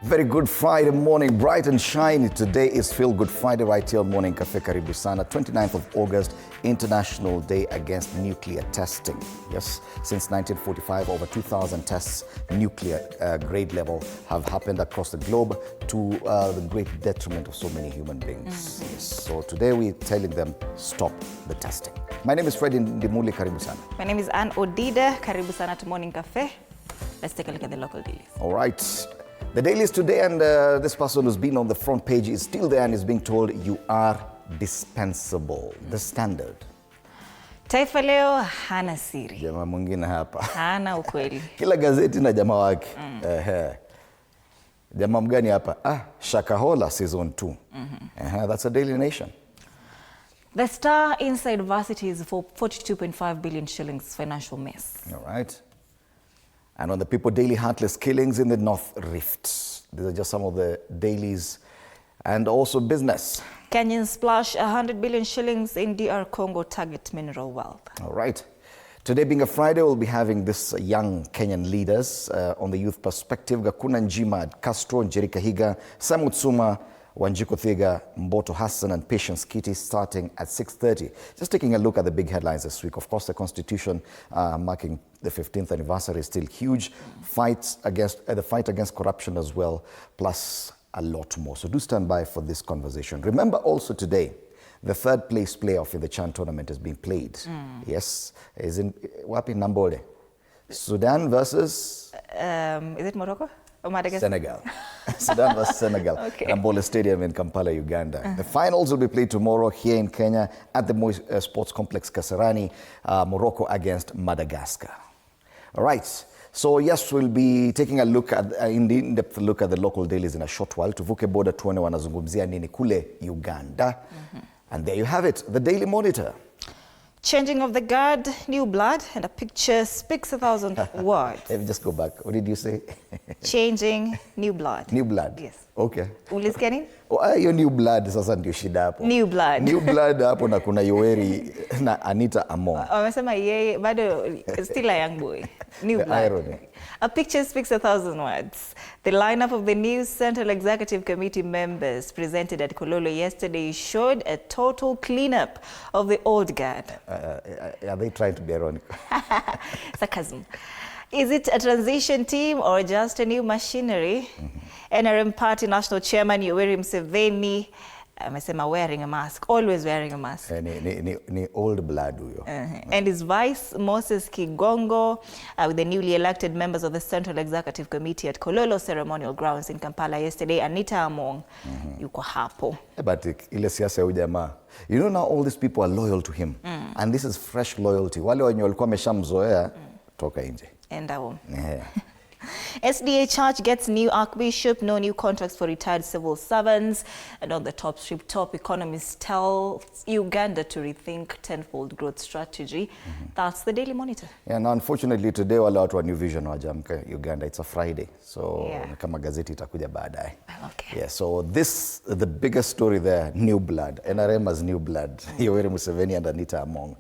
Very good Friday morning, bright and shiny. Today is Feel Good Friday right here on Morning Cafe. Karibu sana. 29th of August, International Day Against Nuclear Testing. Yes, since 1945, over 2,000 tests, nuclear grade level, have happened across the globe to the great detriment of so many human beings. Yes. So today we're telling them, stop the testing. My name is Freddy Ndimuli. Karibu sana. My name is Anne Odida. Karibu sana to Morning Cafe. Let's take a look at the local dailies. All right. The dailies today, and this person who's been on the front page is still there and is being told you are dispensable. The Standard. Taifa Leo hana siri. Jamaa mwingine hapa. Hana ukweli. Kila gazeti na jamaa wake. Jamaa mgani hapa? Shakahola season 2. That's a Daily Nation. The Star inside varsities for 42.5 billion shillings financial mess. All right. And on the People Daily, heartless killings in the North Rift. These are just some of the dailies and also business. Kenyans splash 100 billion shillings in DR Congo target mineral wealth. All right. Today being a Friday, we'll be having this young Kenyan leaders on the youth perspective. Gakuna Njima, Castro, Njeri Kahiga, Samu Tsuma, Wanjiku Thiga, Mboto Hassan and Patience Kitty starting at 6:30. Just taking a look at the big headlines this week. Of course, the Constitution marking the 15th anniversary is still huge. The fight against corruption as well, plus a lot more. So do stand by for this conversation. Remember also today, the third place playoff in the CHAN tournament is being played. Yes, is in Wapi Nambole. Sudan versus... is it Morocco? Senegal. Sudan versus Senegal. Okay. Nambole Stadium in Kampala, Uganda. The finals will be played tomorrow here in Kenya at the Moi Sports Complex Kasarani, Morocco against Madagascar. All right. So yes, we'll be taking a look at in-depth look at the local dailies in a short while. Tuvuke boda tuone wanazungumzia nini kule Uganda. And there you have it, the Daily Monitor. Changing of the guard, new blood, and a picture speaks 1,000 words. Let me just go back. What did you say? Changing, new blood. New blood? Yes. Okay. Ulisikia nini? Your new blood sasa ndio shida hapo. New blood. New blood hapo na kuna Yoweri na Anita Among. Wamesema yeye bado still a young boy. New The blood. irony. A picture speaks 1,000 words. The lineup of the new Central Executive Committee members presented at Kololo yesterday showed a total cleanup of the old guard. Are they trying to be ironic? Sarcasm. Is it a transition team or just a new machinery? NRM Party National Chairman Yoweri Museveni amesema wearing a mask, always wearing a mask. Ni old blood huyo. And his vice, Moses Kigongo, with the newly elected members of the Central Executive Committee at Kololo Ceremonial Grounds in Kampala yesterday. Anita Among, yuko hapo. But ile siasa ya jamaa. You know now all these people are loyal to him. And this is fresh loyalty. Wale wenye walikuwa wameshamzoea toka nje. And SDA Church gets new archbishop, no new contracts for retired civil servants. And on the top strip, top economists tell Uganda to rethink tenfold growth strategy. That's the Daily Monitor. Yeah, now unfortunately today wale watu wa New Vision wajamka Uganda. It's a Friday. So kama gazeti itakuja baadaye. Okay. Yeah, so this, the biggest story there, new blood. NRM has new blood. Yoweri Museveni and Anita Among.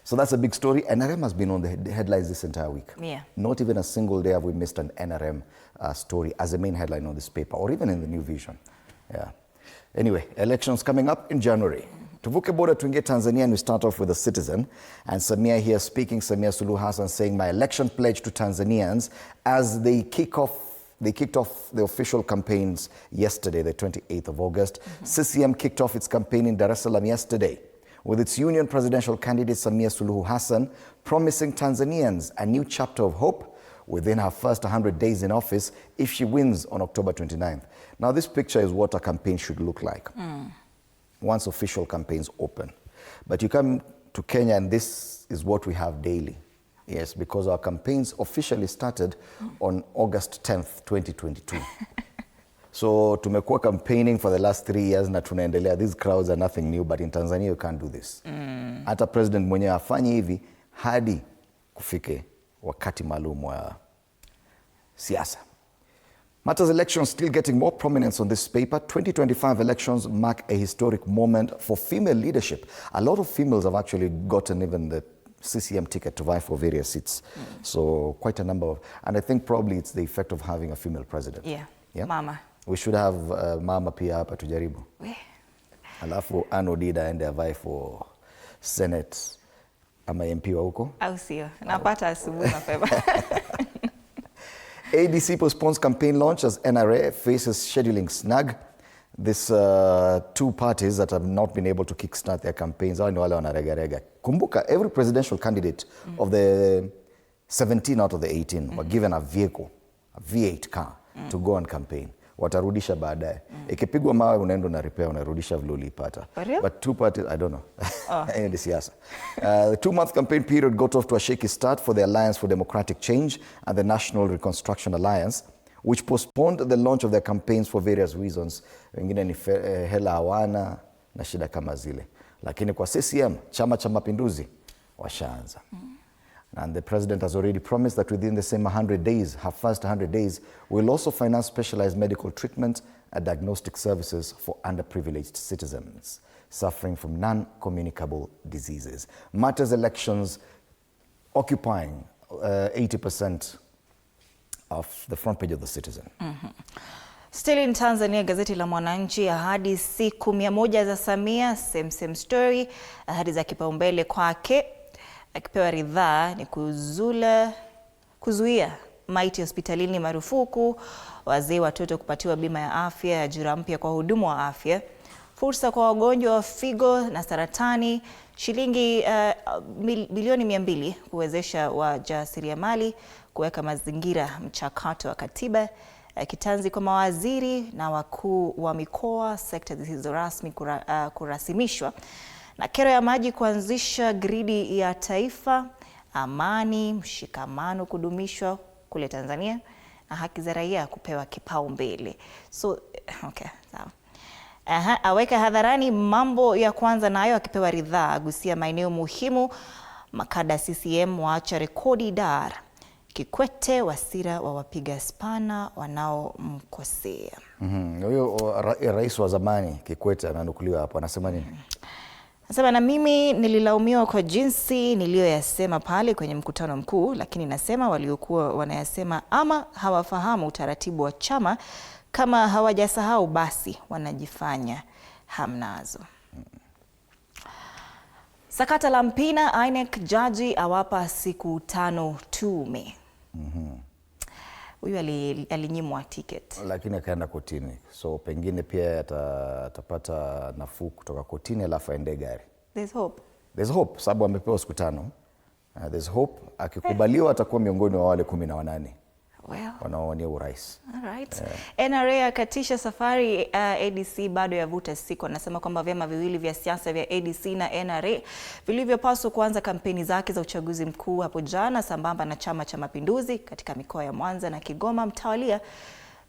So that's a big story. NRM has been on the headlines this entire week. Yeah. Not even a single day have we missed an NRM story as a main headline on this paper or even in the New Vision. Yeah. Anyway, elections coming up in January. Tuvuke boda tuingie Tanzania and we start off with the Citizen. And Samia here speaking, Samia Suluhu Hassan saying, my election pledge to Tanzanians as they kicked off the official campaigns yesterday, the 28th of August. CCM kicked off its campaign in Dar es Salaam yesterday, with its union presidential candidate Samia Suluhu Hassan promising Tanzanians a new chapter of hope within her first 100 days in office if she wins on October 29th. Now this picture is what a campaign should look like once official campaigns open. But you come to Kenya and this is what we have daily. Yes, because our campaigns officially started on August 10th, 2022. So tumekuwa campaigning for the last 3 years na tunaendelea. These crowds are nothing new, but in Tanzania you can't do this. Hata president mwenyewe afanyi hivi hadi kufike wakati maalum wa siasa. Matters elections still getting more prominence on this paper. 2025 elections mark a historic moment for female leadership. A lot of females have actually gotten even the CCM ticket to vie for various seats. So quite a number of, and I think probably it's the effect of having a female president. Yeah. Yeah? Mama. We should have mama pia hapa tujaribu. Alafu Anodida aende avae for Senate ama MP wa huko. Au sio? Napata asubuhi mapema. ADC postpones campaign launch as NRA faces scheduling snag. This two parties that have not been able to kickstart their campaigns. Hao ni wale wanaregarega. Kumbuka, every presidential candidate of the 17 out of the 18 were given a vehicle, a V8 car, to go on campaign. Watarudisha baadaye. Ikipigwa mawe unaenda na repair, unarudisha vile ulipata. But two parties, I don't know. Hiyo ni siasa. The 2-month campaign period got off to a shaky start for the Alliance for Democratic Change and the National Reconstruction Alliance, which postponed the launch of their campaigns for various reasons. Wengine ni hela hawana na shida kama zile. Lakini kwa CCM, Chama cha Mapinduzi, washaanza. And the president has already promised that within the same 100 days, her first 100 days, will also finance specialized medical treatment and diagnostic services for underprivileged citizens suffering from non-communicable diseases. Matters elections occupying 80% of the front page of the Citizen. Still in Tanzania, gazeti la Mwananchi, ahadi siku 100 za Samia, same story, ahadi za kipaumbele kwake. Akipewa ridhaa ni kuzuia maiti hospitalini marufuku, wazee watoto kupatiwa bima ya afya, ajira mpya kwa hudumu wa afya, fursa kwa wagonjwa wa figo na saratani, shilingi bilioni 200 kuwezesha wajasiriamali, kuweka mazingira mchakato wa katiba, kitanzi kwa mawaziri na wakuu wa mikoa, sekta zisizo rasmi kurasimishwa, na kero ya maji kuanzisha gridi ya taifa, amani, mshikamano kudumishwa kule Tanzania, na haki za raia kupewa kipaumbele. So, okay, sawa. Aweka hadharani mambo ya kwanza nayo akipewa ridhaa, agusia maeneo muhimu, makada CCM waacha rekodi Dar, Kikwete Wasira wa wapiga spana wanaomkosea. Huyo rais wa zamani Kikwete ananukuliwa hapo, anasema nini? Nasema, na mimi nililaumiwa kwa jinsi niliyoyasema pale kwenye mkutano mkuu, lakini nasema waliokuwa wanayasema ama hawafahamu utaratibu wa chama, kama hawajasahau basi wanajifanya hamnazo. Sakata la Mpina, INEC jaji awapa siku 5 tume. Huyu alinyimwa ticket. Lakini akaenda kotini. So pengine pia atapata nafuu kutoka kotini alafu aende gari. There's hope. There's hope, sababu amepewa siku 5. There's hope. Akikubaliwa atakuwa miongoni wa wale 18. Wanaowania urais. Alright. NRA akatisha safari, ADC bado yavuta siku. Anasema kwamba vyama viwili vya siasa vya ADC na NRA vilivyopaswa kuanza kampeni zake za uchaguzi mkuu hapo jana sambamba na Chama cha Mapinduzi katika mikoa ya Mwanza na Kigoma mtawalia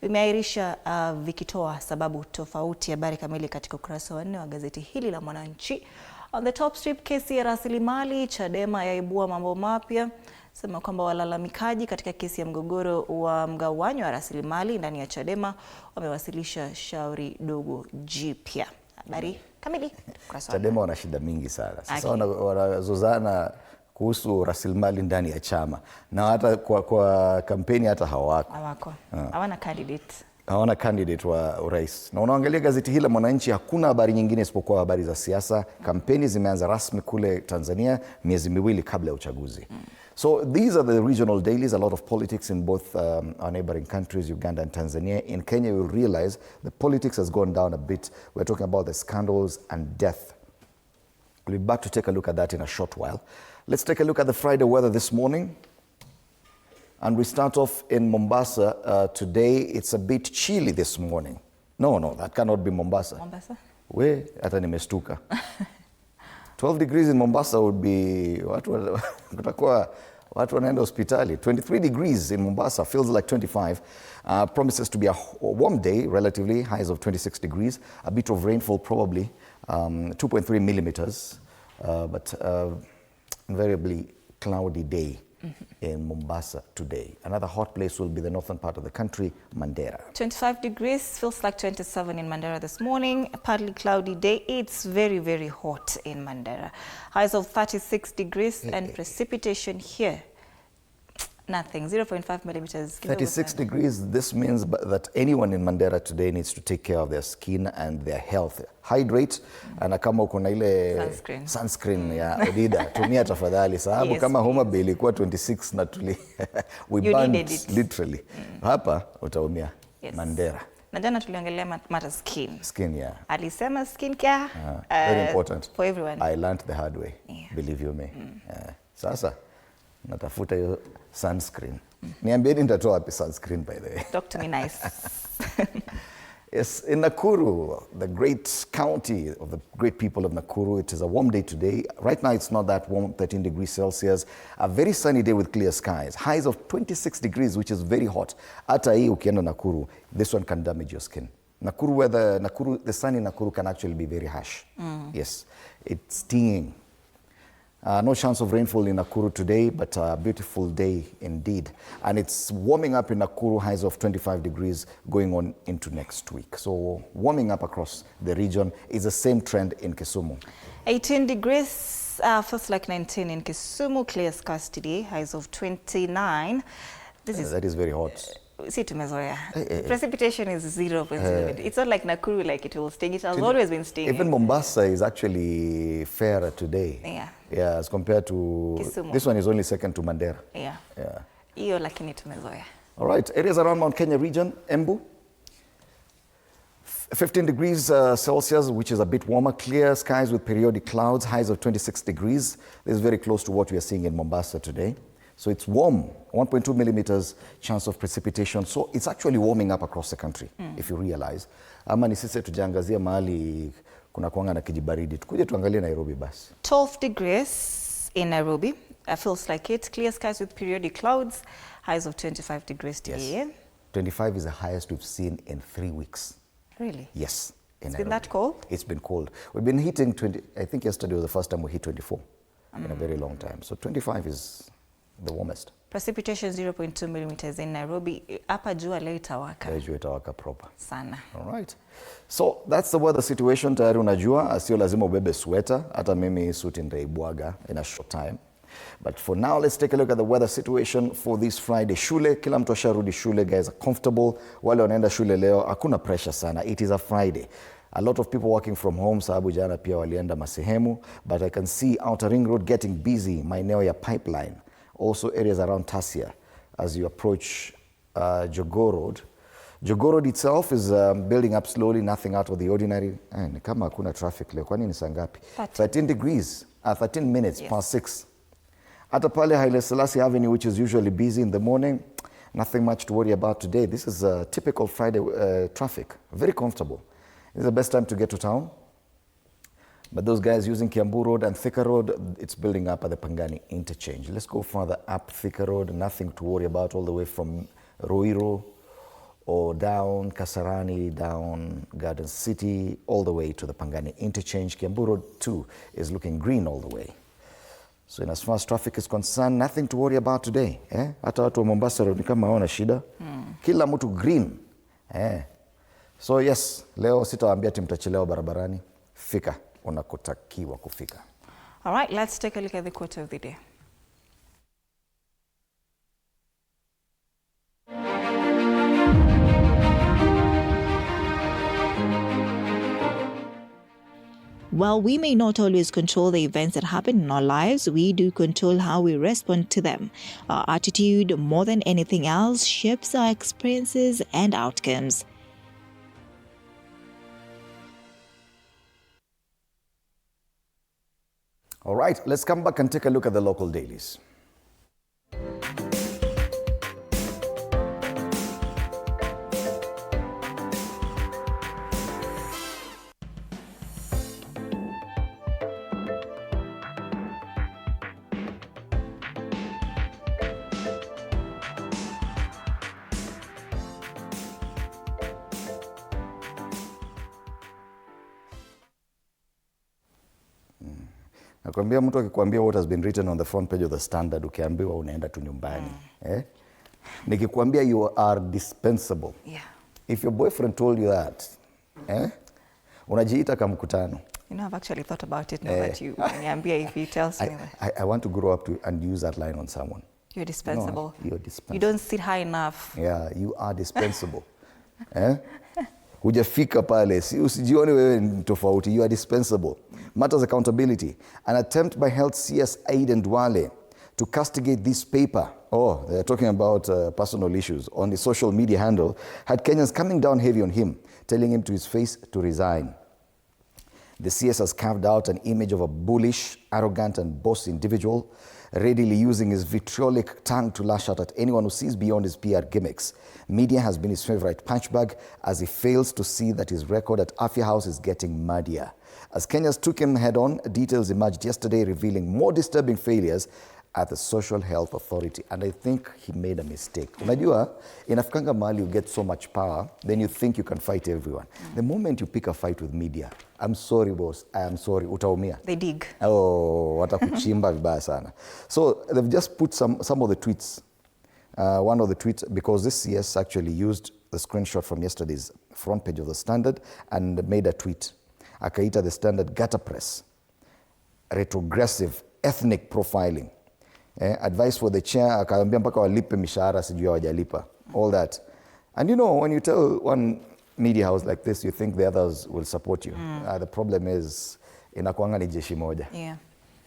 vimeahirisha, vikitoa sababu tofauti. Habari kamili katika ukurasa wa 4 wa gazeti hili la Mwananchi. On the top strip, kesi ya rasilimali, Chadema yaibua mambo mapya. Sema kwamba walalamikaji katika kesi ya mgogoro wa mgawanyo wa rasilimali ndani ya Chadema wamewasilisha shauri dogo jipya. Habari kamili. Chadema wana shida mingi sana. Sasa wanazozana kuhusu rasilimali ndani ya chama. Na hata kwa kampeni hata hawako. Hawana candidate. Hawana candidate wa urais. Na unaangalia gazeti hili la Mwananchi, hakuna habari nyingine isipokuwa habari za siasa. Kampeni zimeanza rasmi kule Tanzania miezi 2 kabla ya uchaguzi. So these are the regional dailies, a lot of politics in both our neighboring countries, Uganda and Tanzania. In Kenya, you'll realize the politics has gone down a bit. We're talking about the scandals and death. We'll be back to take a look at that in a short while. Let's take a look at the Friday weather this morning. And we start off in Mombasa. Today, it's a bit chilly this morning. No, that cannot be Mombasa. Mombasa? Hata nimestuka. 12 degrees in Mombasa would be, watu wanaenda hospitali. 23 degrees in Mombasa feels like 25. Promises to be a warm day, relatively, highs of 26 degrees. A bit of rainfall probably, 2.3 millimeters. But invariably cloudy day in Mombasa today. Another hot place will be the northern part of the country, Mandera. 25 degrees, feels like 27 in Mandera this morning. A partly cloudy day. It's very, very hot in Mandera. Highs of 36 degrees and precipitation here. Nothing. 0.5 millimeters. 36 degrees. This means that anyone in Mandera today needs to take care of their skin and their health. Hydrate, na kama uko na ile sunscreen ya Odida, tumia tafadhali sababu Yes, kama Homa Bay ilikuwa 26 na we burned literally. Hapa utaumia. Yes. Mandera. Na jana tuliongelea mata skin. Skin, yeah. Alisema skin care. Very important. For everyone. I learned the hard way, believe you me. Sasa, natafuta hiyo sunscreen. Niambieni nitatoa wapi sunscreen, by the way. Talk to me nice. Yes, in Nakuru, the great county of the great people of Nakuru, it is a warm day today. Right now it's not that warm, 13 degrees Celsius. A very sunny day with clear skies. Highs of 26 degrees, which is very hot. Hata hii ukienda Nakuru, this one can damage your skin. Nakuru weather, the sun in Nakuru can actually be very harsh. Yes, it's stinging. No chance of rainfall in Nakuru today, but a beautiful day indeed. And it's warming up in Nakuru, highs of 25 degrees going on into next week. So warming up across the region is the same trend in Kisumu. 18 degrees, feels like 19 in Kisumu, clear skies today, highs of 29. That is very hot. See, tumezoea. Precipitation is 0.0. It's not like Nakuru, like it will sting. It has always been stinging. Even Mombasa is actually fairer today. Yeah, as compared to Kisumu. This one is only second to Mandera. Yeah. Iyo lakini tumezoea. All right, areas around Mount Kenya region, Embu. 15 degrees Celsius, which is a bit warmer. Clear skies with periodic clouds, highs of 26 degrees. This is very close to what we are seeing in Mombasa today. So it's warm, 1.2 millimeters chance of precipitation. So it's actually warming up across the country, if you realize. Ama ni sisi tujiangazia mahali kuna kuanga na kijibaridi. Tukuje tuangalie Nairobi basi. 12 degrees in Nairobi. Feels like it. Clear skies with periodic clouds. Highs of 25 degrees today. Yes. 25 is the highest we've seen in 3 weeks. Really? Yes. It's been that cold? It's been cold. We've been hitting 20. I think yesterday was the first time we hit 24 in a very long time. So 25 is the warmest. Precipitation 0.2 millimeters in Nairobi. Hapa jua leo itawaka. Leo jua itawaka proper. Sana. All right. So that's the weather situation. Tayari unajua, sio lazima ubebe sweater. Hata mimi suti nitaibwaga in a short time. But for now, let's take a look at the weather situation for this Friday. Shule, kila mtu asharudi shule, guys are comfortable. Wale wanaenda shule leo, hakuna pressure sana. It is a Friday. A lot of people working from home, sababu jana pia walienda masehemu. But I can see Outer Ring Road getting busy, maeneo ya Pipeline. Also areas around Tasia as you approach Jogoo Road. Jogoo Road itself is building up slowly, nothing out of the ordinary. Ni kama hakuna traffic leo, kwani ni saa ngapi? 13 degrees, 13 minutes past 6. Hata pale Haile Selassie Avenue, which is usually busy in the morning, nothing much to worry about today. This is typical Friday traffic, very comfortable. This is the best time to get to town. But those guys using Kiambu Road and Thika Road, it's building up at the Pangani interchange. Let's go further up Thika Road, nothing to worry about all the way from Ruiru or down Kasarani, down Garden City, all the way to the Pangani interchange. Kiambu Road too is looking green all the way. So in as far as traffic is concerned, nothing to worry about today. Hata watu wa Mombasa Road ni kama hawana shida. Kila mtu green. So yes, leo sitawaambia mtachelewa barabarani. Fika unakotakiwa kufika. All right, let's take a look at the quote of the day. While we may not always control the events that happen in our lives, we do control how we respond to them. Our attitude, more than anything else, shapes our experiences and outcomes. All right, let's come back and take a look at the local dailies. Nakwambia mtu akikwambia what has been written on the front page of the Standard, ukiambiwa unaenda tu nyumbani. Nikikwambia you are dispensable. If your boyfriend told you that, unajiita kama mkutano. You know, I've actually thought about it now that you niambia if he tells me that. I want to grow up and use that line on someone. You're dispensable. No, you're dispensable. You don't sit high enough. Yeah, you are dispensable. Hujafika pale, usijione wewe ni tofauti, you are dispensable. Matters accountability. An attempt by Health CS Aiden Duale to castigate this paper, they're talking about personal issues, on the social media handle, had Kenyans coming down heavy on him, telling him to his face to resign. The CS has carved out an image of a bullish, arrogant and bossy individual, readily using his vitriolic tongue to lash out at anyone who sees beyond his PR gimmicks. Media has been his favorite punchbag as he fails to see that his record at Afya House is getting muddier. As Kenyans took him head-on, details emerged yesterday revealing more disturbing failures at the Social Health Authority. And I think he made a mistake. Unajua, inafikanga mahali you get so much power, then you think you can fight everyone. The moment you pick a fight with media, I'm sorry boss, I am sorry, utaumia. They dig. Oh, watakuchimba vibaya sana. So they've just put some of the tweets. One of the tweets, because this CS actually used the screenshot from yesterday's front page of the Standard and made a tweet. Akaita the Standard gutter press, retrogressive ethnic profiling. Advice for the chair, akaambia mpaka walipe mishahara sijui hawajalipa. All that. And you know, when you tell one media house like this, you think the others will support you. The problem is, inakuanga ni jeshi moja. Yeah.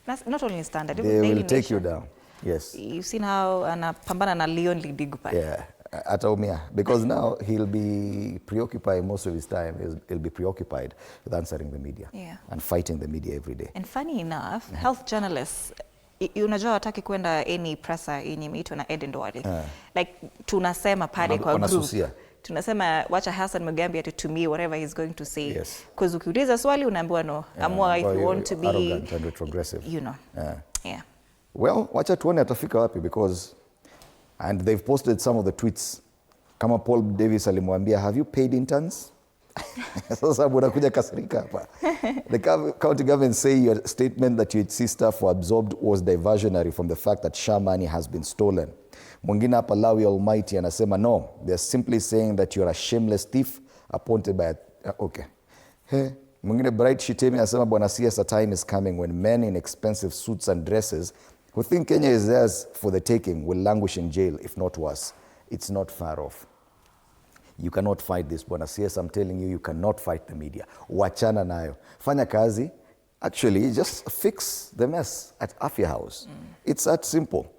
That's not only in Standard. They will take you down. Yes. You've seen how anapambana na Leon Lidigu. Yeah. Ataumia. Because now he'll be preoccupied most of his time. He'll be preoccupied with answering the media. And fighting the media every day. And funny enough, health journalists, unajua wataki kwenda any presser yenye imeitwa na Aiden Duale. Like tunasema pale kwa group. Tunasema wacha Hassan Mugambi atutumie whatever he's going to say. Yes. Because ukiuliza swali unaambiwa no. Amua if you want to be arrogant and retrogressive. You know. Yeah. Well, wacha tuone atafika wapi, because and they've posted some of the tweets. Kama Paul Davis alimwambia, have you paid interns? Sasa unakuja kasirika hapa. The county government say your statement that UHC staff were absorbed was diversionary from the fact that SHA money has been stolen. Mwingine hapa Lawi Almighty anasema no, they're simply saying that you're a shameless thief appointed by okay. Mwingine Bright Shitemi anasema bwana CS, a time is coming when men in expensive suits and dresses who think Kenya is theirs for the taking will languish in jail, if not worse. It's not far off. You cannot fight this, bwana CS. I'm telling you, you cannot fight the media. Wachana nayo. Fanya kazi. Actually, just fix the mess at Afya House. It's that simple.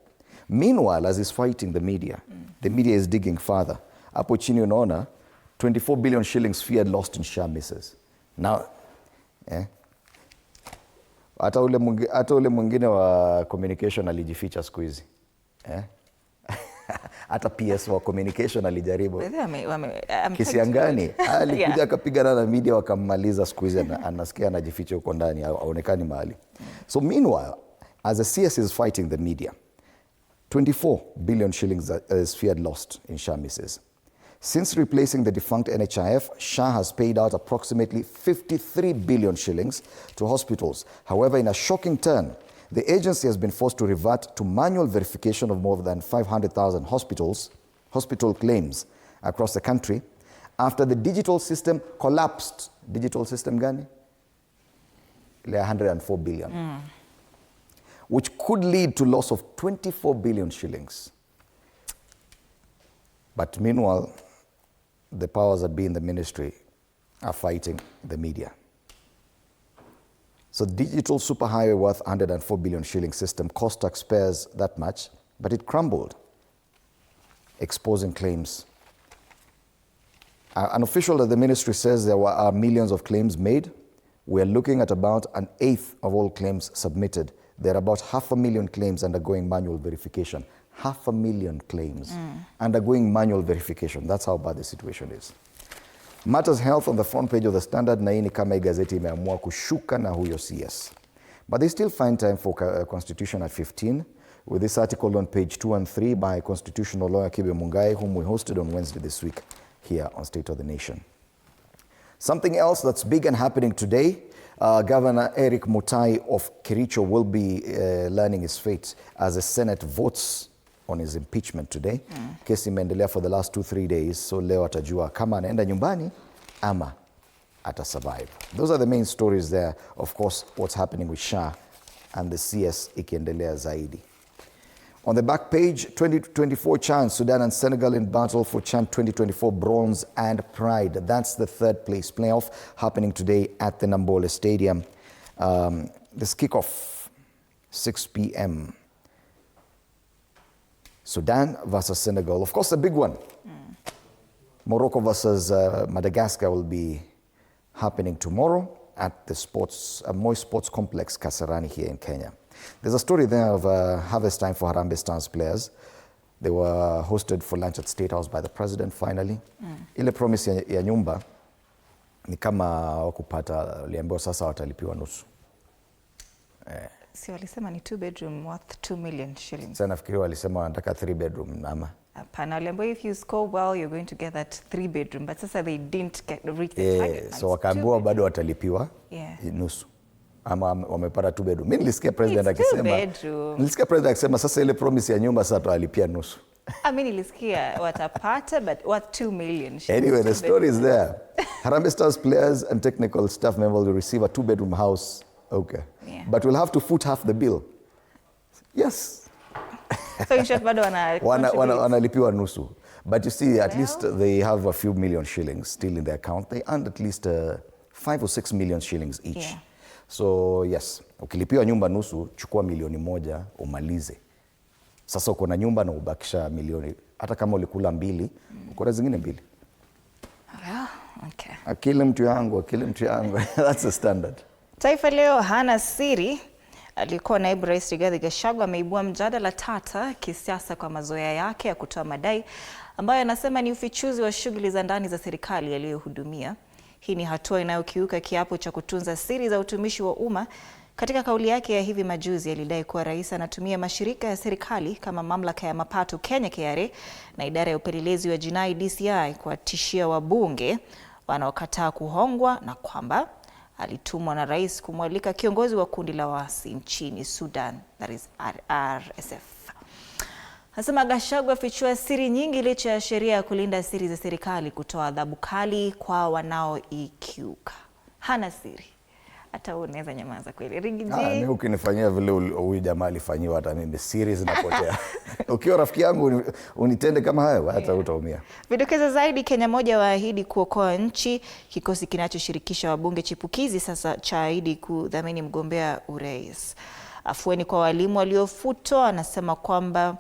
Meanwhile, as he's fighting the media is digging further. Hapo chini unaona 24 billion shillings feared lost in SHA misses. Now, hata ule mwingine wa communication alijificha siku hizi. Hata PS wa communication alijaribu. Kisiangani alikuja akapigana na media wakammaliza siku hizi, anasikia anajificha huko ndani, haonekani mahali. So meanwhile, as the CS is fighting the media, 24 billion shillings is feared lost in SHA misses. Since replacing the defunct NHIF, SHA has paid out approximately 53 billion shillings to hospitals. However, in a shocking turn, the agency has been forced to revert to manual verification of more than 500,000 hospital claims across the country after the digital system collapsed. Digital system gani? 104 billion. Which could lead to loss of 24 billion shillings. But meanwhile, the powers that be in the ministry are fighting the media. So digital superhighway worth 104 billion shilling system cost taxpayers that much, but it crumbled, exposing claims. An official at the ministry says there are millions of claims made. We are looking at about an eighth of all claims submitted. There are about 500,000 claims undergoing manual verification. 500,000 claims undergoing manual verification. That's how bad the situation is. Matters health on the front page of the Standard, na hii ni kama gazeti imeamua kushuka na huyo CS. But they still find time for Constitution at 15, with this article on page 2 and 3 by constitutional lawyer Kibe Mungai, whom we hosted on Wednesday this week here on State of the Nation. Something else that's big and happening today, Governor Eric Mutai of Kericho will be learning his fate as the Senate votes on his impeachment today. Kesi imeendelea for the last 2-3 days, so leo atajua kama anaenda nyumbani ama atasurvive. Those are the main stories there. Of course, what's happening with SHA and the CS ikiendelea zaidi. On the back page, 2024 chance, Sudan and Senegal in battle for CHAN 2024 bronze and pride. That's the third place playoff happening today at the Nambole Stadium. This kickoff, 6 p.m. Sudan versus Senegal. Of course, a big one. Morocco versus Madagascar will be happening tomorrow at the Moi Sports Complex, Kasarani, here in Kenya. There's a story there of harvest time for Harambee Stars players. They were hosted for lunch at State House by the president finally. Ile promise ya nyumba ni kama wakupata, waliambiwa sasa watalipiwa nusu. Si walisema ni 2 bedroom worth 2 million shillings. Sasa nafikiri walisema wanataka 3 bedroom ama. Hapana, waliambiwa if you score well you're going to get that 3 bedroom, but sasa they didn't reach the target. So wakaambiwa bado watalipiwa nusu. Ama wamepata 2 bedroom. Mimi nilisikia president akisema sasa ile promise ya nyumba sasa tutalipia nusu. Mimi nilisikia watapata but worth 2 million shillings. Anyway, the story is there. Harambee Stars players and technical staff members will receive a 2 bedroom house. Okay. Yeah. But we'll have to foot half the bill. Yes. So in short, bado wanalipiwa nusu. But you see, at least they have a few million shillings still in their account. They earned at least 5 or 6 million shillings each. Yeah. So yes, ukilipiwa nyumba nusu, chukua milioni moja umalize. Sasa uko na nyumba na ubakisha milioni. Hata kama ulikula 2, uko na zingine 2. Okay. Akili mtu yangu. That's the standard. Taifa Leo hana siri. Alikuwa naibu rais Rigathi Gachagua ameibua mjadala tata kisiasa kwa mazoea yake ya kutoa madai ambayo anasema ni ufichuzi wa shughuli za ndani za serikali aliyohudumia. Hii ni hatua inayokiuka kiapo cha kutunza siri za utumishi wa umma. Katika kauli yake ya hivi majuzi, alidai kuwa rais anatumia mashirika ya serikali kama mamlaka ya mapato Kenya KRA na idara ya upelelezi wa jinai DCI kuwatishia wabunge wanaokataa kuhongwa, na kwamba alitumwa na rais kumwalika kiongozi wa kundi la waasi nchini Sudan, that is RSF. Nasema Gachagua afichua siri nyingi licha ya sheria ya kulinda siri za serikali kutoa adhabu kali kwa wanaoikiuka. Hana siri. Hata unaweza nyamaza kweli. Rigiji. Mimi ukinifanyia vile huyu jamaa alifanyiwa, hata mimi siri zinapotea. Ukiwa rafiki yangu unitende kama hayo, hata utaumia. Vidokezo zaidi, Kenya moja waahidi kuokoa nchi. Kikosi kinachoshirikisha wabunge chipukizi sasa chaahidi kudhamini mgombea urais. Afueni kwa walimu waliofutwa, anasema kwamba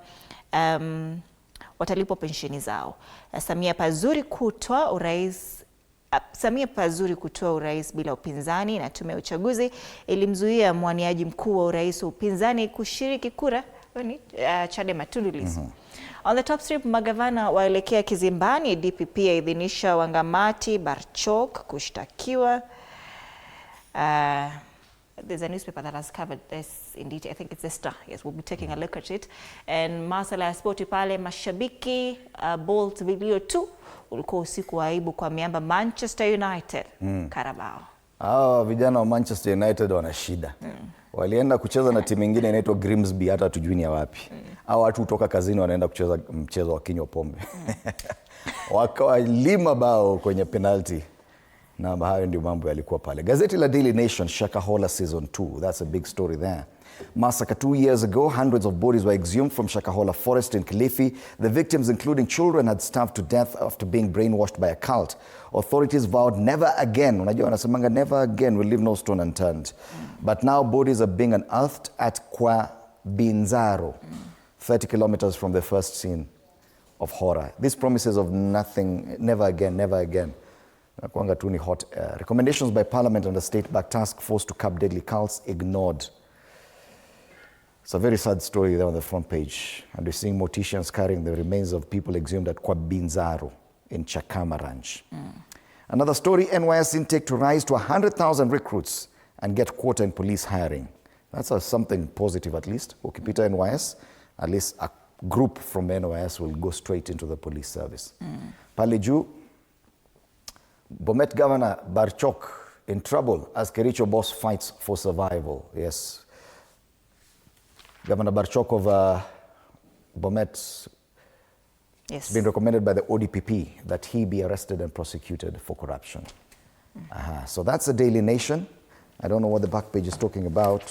watalipwa pensheni zao. Samia pazuri kutoa urais bila upinzani, na tume ya uchaguzi ilimzuia mwaniaji mkuu wa urais wa upinzani kushiriki kura, Chadema Tundu Lissu. On the top strip, magavana waelekea kizimbani. DPP yaidhinisha Wangamati Barchok kushtakiwa. There's a newspaper that has covered this in detail. I think it's the Star. Yes, we'll be taking a look at it. And masala ya spoti pale, mashabiki Bolt vilio tu ulikuwa usiku wa aibu kwa miamba Manchester United. Carabao. Vijana wa Manchester United wana shida. Walienda kucheza na timu nyingine inaitwa Grimsby, hata tujui ni wapi. Hao watu kutoka kazini wanaenda kucheza mchezo wa kinywa pombe. Wakawalima bao kwenye penalty. Na hayo ndio mambo yalikuwa pale. Gazeti la Daily Nation, Shakahola Season 2. That's a big story there. Massacre 2 years ago, hundreds of bodies were exhumed from Shakahola Forest in Kilifi. The victims, including children, had starved to death after being brainwashed by a cult. Authorities vowed never again, unajua wanasemanga never again, will leave no stone unturned. But now bodies are being unearthed at Kwa Binzaro, 30 kilometers from the first scene of horror. These promises of nothing, never again, never again. Kwanga tu ni hot air. Recommendations by Parliament and the state-backed task force to curb deadly cults ignored. It's a very sad story there on the front page. And we're seeing morticians carrying the remains of people exhumed at Kwabinzaro in Chakama Ranch. Another story, NYS intake to rise to 100,000 recruits and get quota in police hiring. That's something positive at least. Ukipita NYS, at least a group from NYS will go straight into the police service. Pale juu, Bomet Governor Barchok in trouble as Kericho boss fights for survival. Yes. Governor Barchok of Bomet has been recommended by the ODPP that he be arrested and prosecuted for corruption. So that's the Daily Nation. I don't know what the back page is talking about.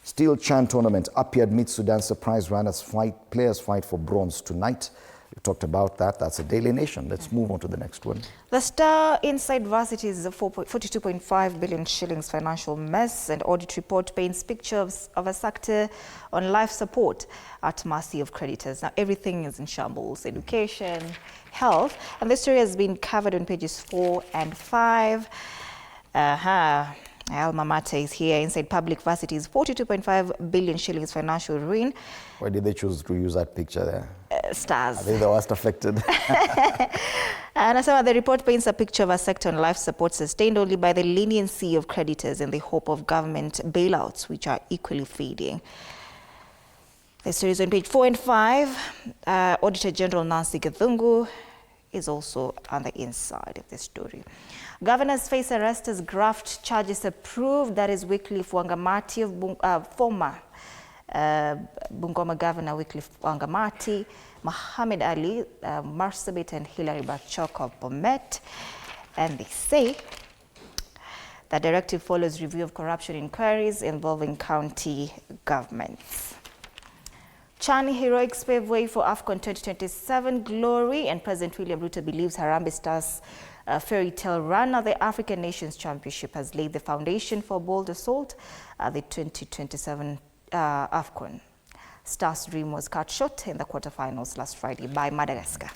Steel Chan tournament, Apiad meets Sudan surprise runners players fight for bronze tonight. We talked about that. That's a Daily Nation. Let's move on to the next one. The Star Inside Varsity is a 42.5 billion shillings financial mess, and audit report paints pictures of a sector on life support at mercy of creditors. Now everything is in shambles: education, health, and this story has been covered on pages 4 and 5. Alma Mater is here. Inside Public Varsity's 42.5 billion shillings financial ruin. Why did they choose to use that picture there? Stars. Are they the worst affected? And some of the report paints a picture of a sector on life support sustained only by the leniency of creditors and the hope of government bailouts, which are equally fading. The story is on page 4 and 5. Auditor General Nancy Githungu is also on the inside of the story. Governors face arrest as graft charges approved. That is Wycliffe Wangamati of former Bungoma Governor Wycliffe Wangamati, Mohammed Ali, Marsabit and Hilary Bachok of Bomet. And they say the directive follows review of corruption inquiries involving county governments. Chani heroics pave way for AFCON 2027 glory, and President William Ruto believes Harambee Stars' fairy tale run at the African Nations Championship has laid the foundation for bold assault at the 2027 AFCON. Stars' dream was cut short in the quarterfinals last Friday by Madagascar.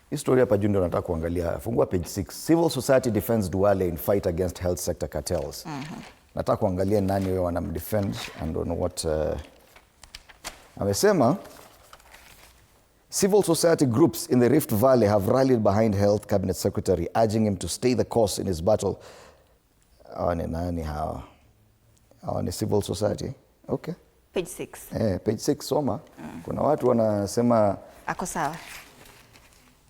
History hapa juu ndio nataka kuangalia. Fungua page 6. Civil society defends Duale in fight against health sector cartels. Nataka kuangalia nani wewe wanamdefend and on what amesema civil society groups in the Rift Valley have rallied behind Health Cabinet Secretary, urging him to stay the course in his battle. Hawa ni nani hawa? Hawa ni civil society. Okay. Page 6. Page 6 soma. Kuna watu wanasema ako sawa.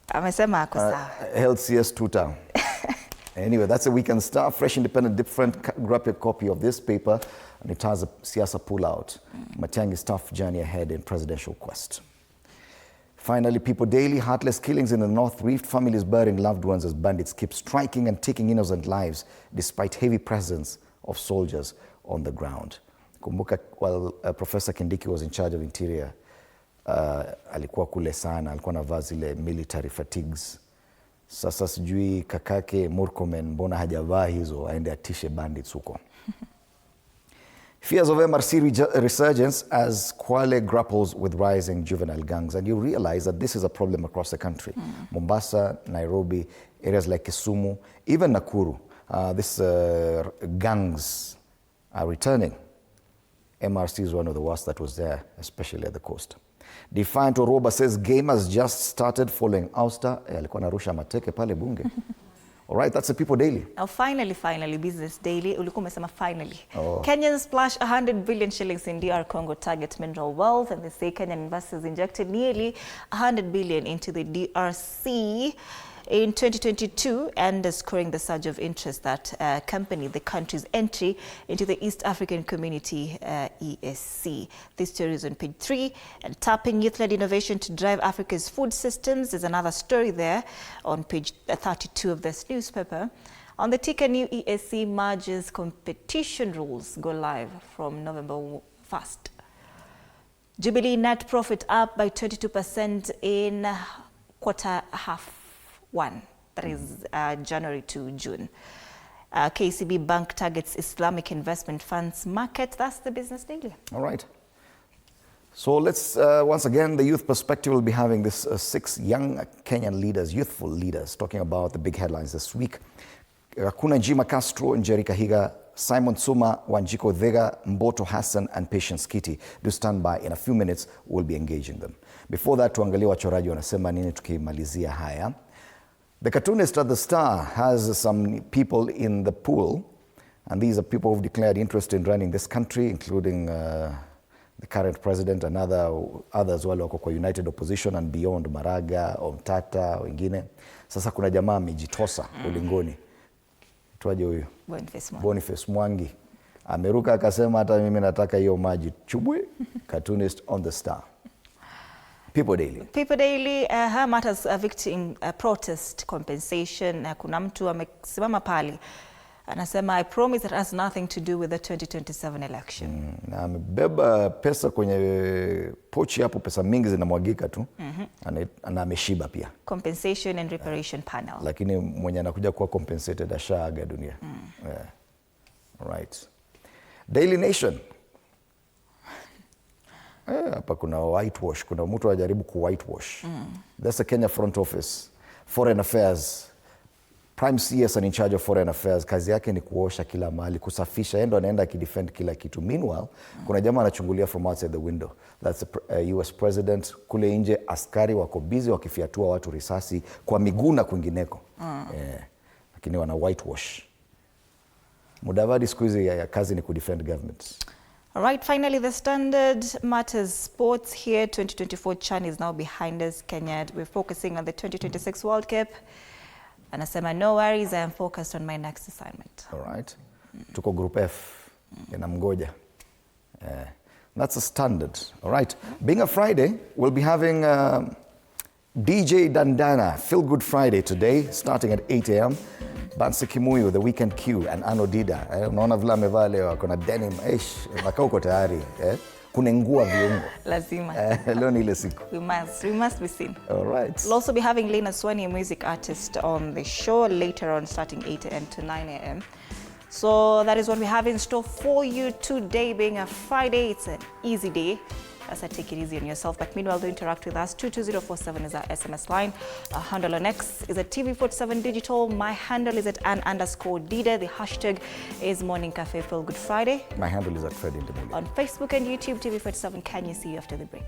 Amesema ako sawa. Health CS tuta. Anyway, that's a Weekend Star, fresh, independent, different. Grab a copy of this paper, and it has a siasa pull-out. Matiang'i's tough journey ahead in presidential quest. Finally, People Daily, heartless killings in the North Rift, families burying loved ones as bandits keep striking and taking innocent lives despite heavy presence of soldiers on the ground. Kumbuka, while Professor Kindiki was in charge of Interior, alikuwa kule sana, alikuwa navaa zile military fatigues. Sasa sijui kakake Murkomen mbona hajavaa hizo aende atishe bandits huko. Fears of MRC resurgence as Kwale grapples with rising juvenile gangs. And you realize that this is a problem across the country. Mombasa, Nairobi, areas like Kisumu, even Nakuru. These gangs are returning. MRC is one of the worst that was there, especially at the coast. Defiant Oroba says game has just started following ouster. Alikuwa narusha mateke pale bunge. All right, that's the People Daily. Now finally, Business Daily. Ulikuwa umesema finally. Kenyans splash 100 billion shillings in DR Congo target mineral wealth, and they say Kenyan investors injected nearly 100 billion into the DRC in 2022, underscoring the surge of interest that accompanied the country's entry into the East African Community, EAC. This story is on page 3. And tapping youth-led innovation to drive Africa's food systems is another story there on page 32 of this newspaper. On the ticker, new EAC merges competition rules go live from November 1st. Jubilee net profit up by 22% in quarter half 1, that is January to June. KCB Bank targets Islamic investment funds market. That's the Business Daily. All right. So let's, once again, the youth perspective will be having this 6 young Kenyan leaders, youthful leaders, talking about the big headlines this week. Kuna Njima Castro, Njeri Kahiga, Simon Suma, Wanjiko Dhega, Mboto Hassan, and Patience Kiti. Do stand by. In a few minutes, we'll be engaging them. Before that, tuangalie wachoraji wanasema nini tukimalizia haya. The cartoonist at the Star has some people in the pool, and these are people who've declared interest in running this country, including the current president and others wale wako kwa United Opposition and beyond, Maraga, Omtata, wengine. Sasa kuna jamaa amejitosa ulingoni. Tuaje huyu? Boniface Mwangi. Ameruka akasema hata mimi nataka hiyo maji. Chubwe, cartoonist on the Star. People Daily. People Daily, matters victim protest compensation. Kuna mtu amesimama pale Anasema, I promise it has nothing to do with the 2027 election. Na amebeba pesa kwenye pochi hapo, pesa mingi zinamwagika tu. Na ameshiba pia. Compensation and reparation panel. Lakini mwenye anakuja kuwa compensated ashaaga dunia. Yeah. Right. Daily Nation. Hapa kuna whitewash, kuna mtu anajaribu ku whitewash. That's the Kenya Front Office, Foreign Affairs. Prime CS and in charge of Foreign Affairs, kazi yake ni kuosha kila mahali, kusafisha, endo anaenda akidefend kila kitu. Meanwhile, kuna jamaa anachungulia from outside the window. That's the US President. Kule nje askari wako busy wakifiatua watu risasi kwa miguu na kwingineko. Lakini wana whitewash. Mudavadi siku hizi ya kazi ni kudefend government. All right, finally, the Standard Matters Sports here. 2024 Chan is now behind us. Kenya, we're focusing on the 2026 World Cup. Anasema, no worries, I am focused on my next assignment. All right. Tuko Group F. Inamgoja. That's a Standard. All right. Being a Friday, we'll be having DJ Dandana, Feel Good Friday today, starting at 8 a.m. Bansi Kimuyu, The Weekend Q, and Ano Dida. Unaona vile amevaa leo, kuna denim. Nakaa uko tayari. Kunengua viungo. Lazima. Leo ni ile siku. We must be seen. All right. We'll also be having Lena Swani, a music artist, on the show later on, starting 8 a.m. to 9 a.m. So that is what we have in store for you today. Being a Friday, it's an easy day. As I take it easy on yourself. But meanwhile, do interact with us. 22047 is our SMS line. Our handle on X is at TV47 Digital. My handle is at @Ann_Dida. The hashtag is Morning Cafe Feel Good Friday. My handle is at Fred in the morning. On Facebook and YouTube, TV47. Can you see you after the break?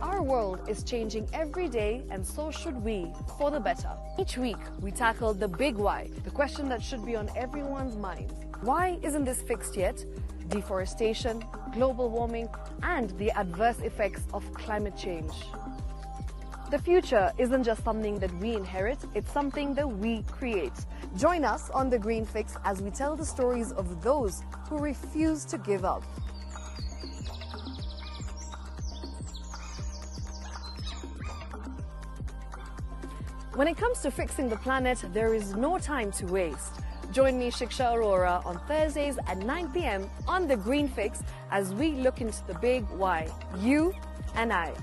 Our world is changing every day, and so should we, for the better. Each week, we tackle the big why, the question that should be on everyone's mind. Why isn't this fixed yet? Deforestation, global warming, and the adverse effects of climate change. The future isn't just something that we inherit, it's something that we create. Join us on The Green Fix as we tell the stories of those who refuse to give up. When it comes to fixing the planet, there is no time to waste. Join me, Shiksha Arora, on Thursdays at 9 p.m. on The Green Fix as we look into the big why, you and I.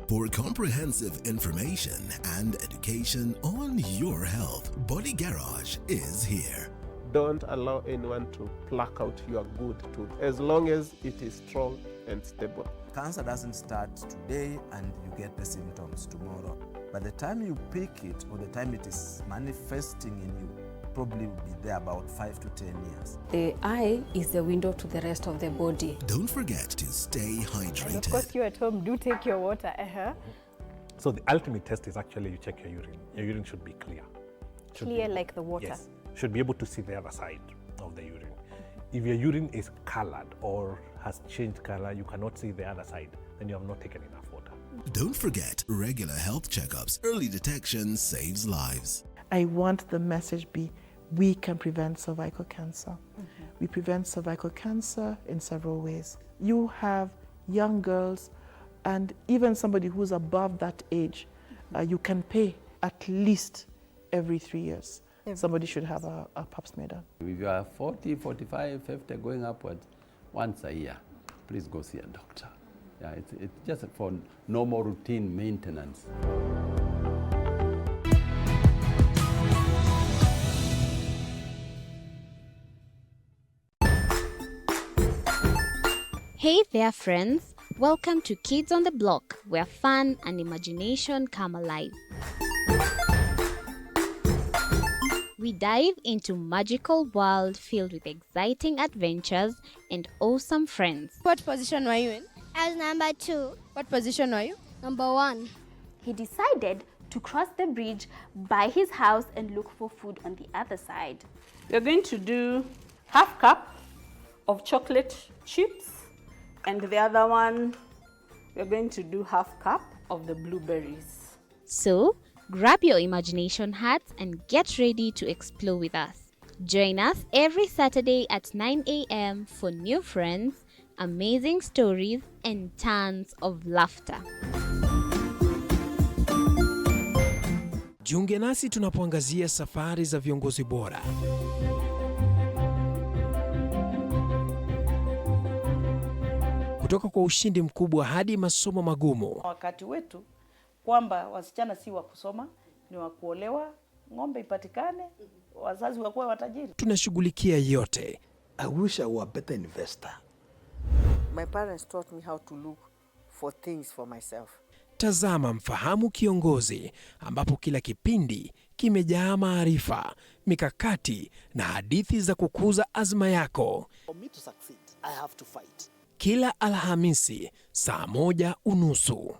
For comprehensive information and education on your health, Body Garage is here. Don't allow anyone to pluck out your good tooth as long as it is strong and stable. Cancer doesn't start today and you get the symptoms tomorrow. By the time you pick it or the time it is manifesting in you, probably will be there about 5 to 10 years. The eye is the window to the rest of the body. Don't forget to stay hydrated. And of course, you at home do take your water. So the ultimate test is actually you check your urine. Your urine should be clear. Clear like the water? Yes. Should be able to see the other side of the urine. If your urine is colored or has changed color, you cannot see the other side, then you have not taken enough water. Don't forget regular health checkups. Early detection saves lives. I want the message be, we can prevent cervical cancer. We prevent cervical cancer in several ways. You have young girls and even somebody who's above that age, you can pay at least every 3 years. Somebody should have a pap smear done. If you are 40, 45, 50, going upwards, once a year, please go see a doctor. Yeah, it's just for normal routine maintenance. Hey there, friends. Welcome to Kids on the Block, where fun and imagination come alive. We dive into magical world filled with exciting adventures and awesome friends. What position were you in? I was number 2. What position were you? Number 1. He decided to cross the bridge by his house and look for food on the other side. We're going to do half cup of chocolate chips, and the other one, we're going to do half cup of the blueberries. So, grab your imagination hats and get ready to explore with us. Join us every Saturday at 9 a.m. for new friends, amazing stories, and tons of laughter. Jiunge nasi tunapoangazia safari za viongozi bora. Kutoka kwa ushindi mkubwa hadi masomo magumu. Wakati wetu kwamba wasichana si wa kusoma, ni wa kuolewa, ng'ombe ipatikane, wazazi wakuwe watajiri. Tunashughulikia yote. I wish I were a better investor. My parents taught me how to look for things for myself. Tazama Mfahamu Kiongozi, ambapo kila kipindi kimejaa maarifa, mikakati na hadithi za kukuza azma yako. For me to succeed, I have to fight. Kila Alhamisi saa 1:30.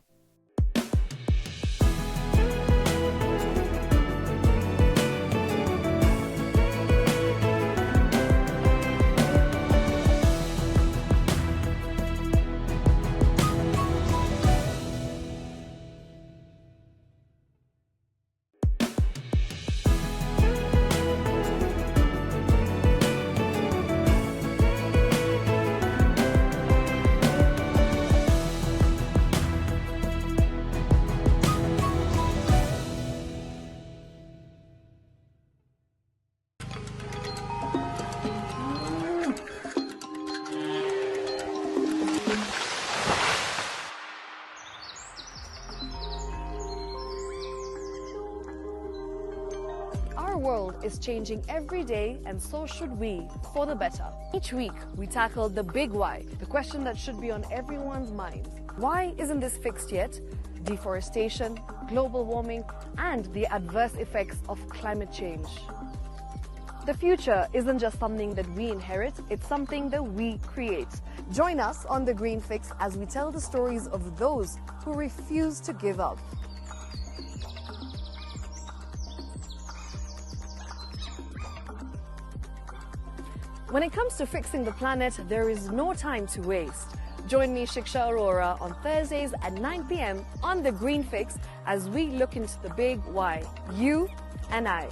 Our world is changing every day, and so should we, for the better. Each week, we tackle the big why, the question that should be on everyone's minds. Why isn't this fixed yet? Deforestation, global warming, and the adverse effects of climate change. The future isn't just something that we inherit, it's something that we create. Join us on The Green Fix as we tell the stories of those who refuse to give up. When it comes to fixing the planet, there is no time to waste. Join me, Shiksha Arora, on Thursdays at 9 p.m. on The Green Fix as we look into the big why, you and I.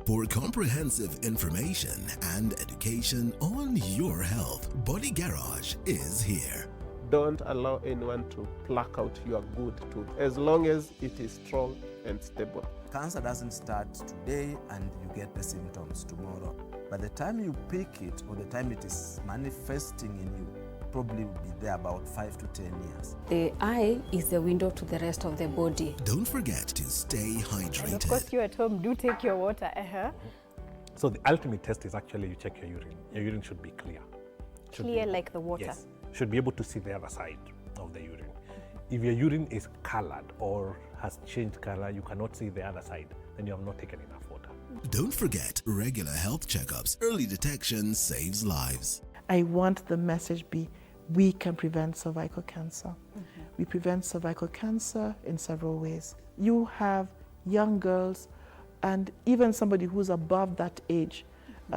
For comprehensive information and education on your health, Body Garage is here. Don't allow anyone to pluck out your good tooth, as long as it is strong and stable. Cancer doesn't start today and you get the symptoms tomorrow. By the time you pick it or the time it is manifesting in you, probably will be there about 5 to 10 years. The eye is the window to the rest of the body. Don't forget to stay hydrated. And of course, you at home do take your water. So the ultimate test is actually you check your urine. Your urine should be clear. Clear like the water? Yes. Should be able to see the other side of the urine. If your urine is colored or has changed color, you cannot see the other side, then you have not taken enough water. Don't forget regular health checkups. Early detection saves lives. I want the message be, we can prevent cervical cancer. We prevent cervical cancer in several ways. You have young girls and even somebody who's above that age,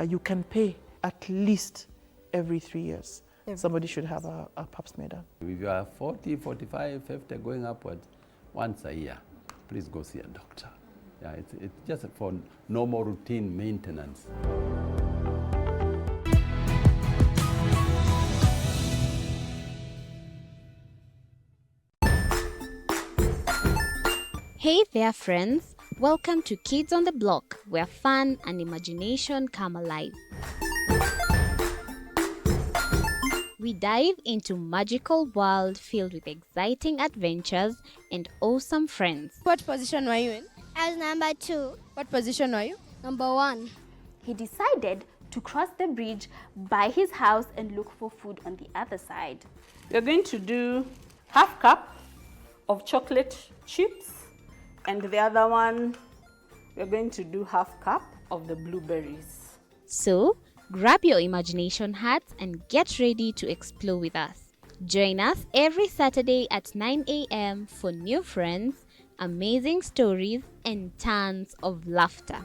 you can pay at least every 3 years. Somebody should have a pap smear done. If you are 40, 45, 50, going upwards, once a year, please go see a doctor. Yeah, it's just for normal routine maintenance. Hey there, friends. Welcome to Kids on the Block, where fun and imagination come alive. We dive into magical world filled with exciting adventures and awesome friends. What position were you in? I was number 2. What position were you? Number 1. He decided to cross the bridge by his house and look for food on the other side. We're going to do half cup of chocolate chips, and the other one, we're going to do half cup of the blueberries. So, grab your imagination hats and get ready to explore with us. Join us every Saturday at 9 a.m. for new friends, amazing stories, and tons of laughter.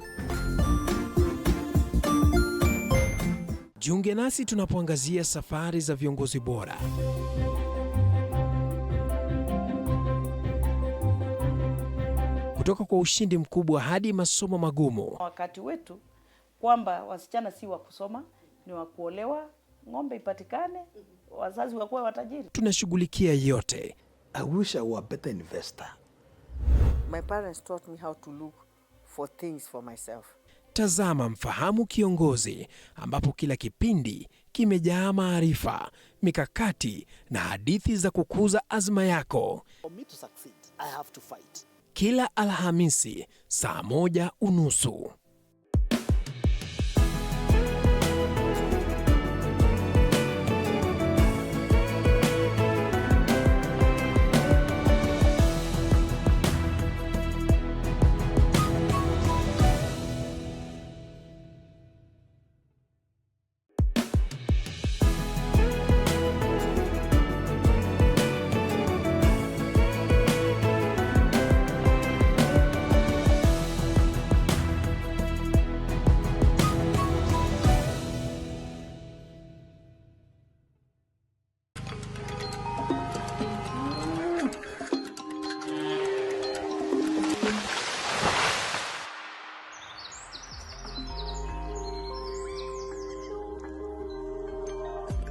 Jiunge nasi tunapoangazia safari za viongozi bora. Kutoka kwa ushindi mkubwa hadi masomo magumu. Wakati wetu kwamba wasichana si wa kusoma, ni wa kuolewa, ng'ombe ipatikane, wazazi wakuwe watajiri. Tunashughulikia yote. I wish I were a better investor. My parents taught me how to look for things for myself. Tazama Mfahamu Kiongozi, ambapo kila kipindi kimejaa maarifa, mikakati na hadithi za kukuza azma yako. For me to succeed, I have to fight. Kila Alhamisi saa 1:30.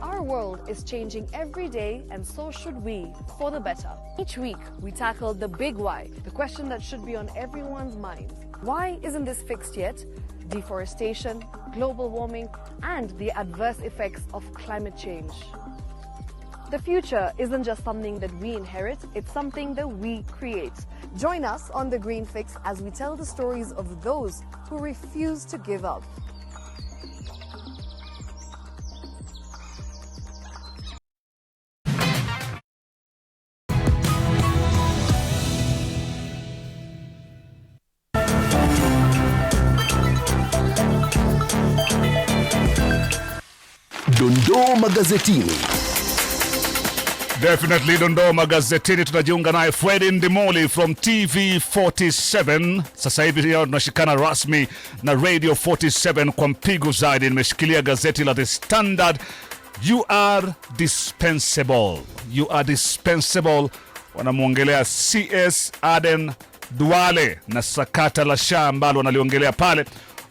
Our world is changing every day, and so should we, for the better. Each week, we tackle the big why, the question that should be on everyone's mind. Why isn't this fixed yet? Deforestation, global warming, and the adverse effects of climate change. The future isn't just something that we inherit, it's something that we create. Join us on The Green Fix as we tell the stories of those who refuse to give up. Dondoo magazetini. Definitely Dondoo magazetini, tunajiunga naye Fred Ndimoli from TV47. Sasa hivi tunashikana rasmi na Radio 47 kwa mpigo zaidi. Nimeshikilia gazeti la The Standard. You are dispensable. You are dispensable. Wanamuongelea CS Aden Duale na sakata la SHA ambalo wanaliongelea pale.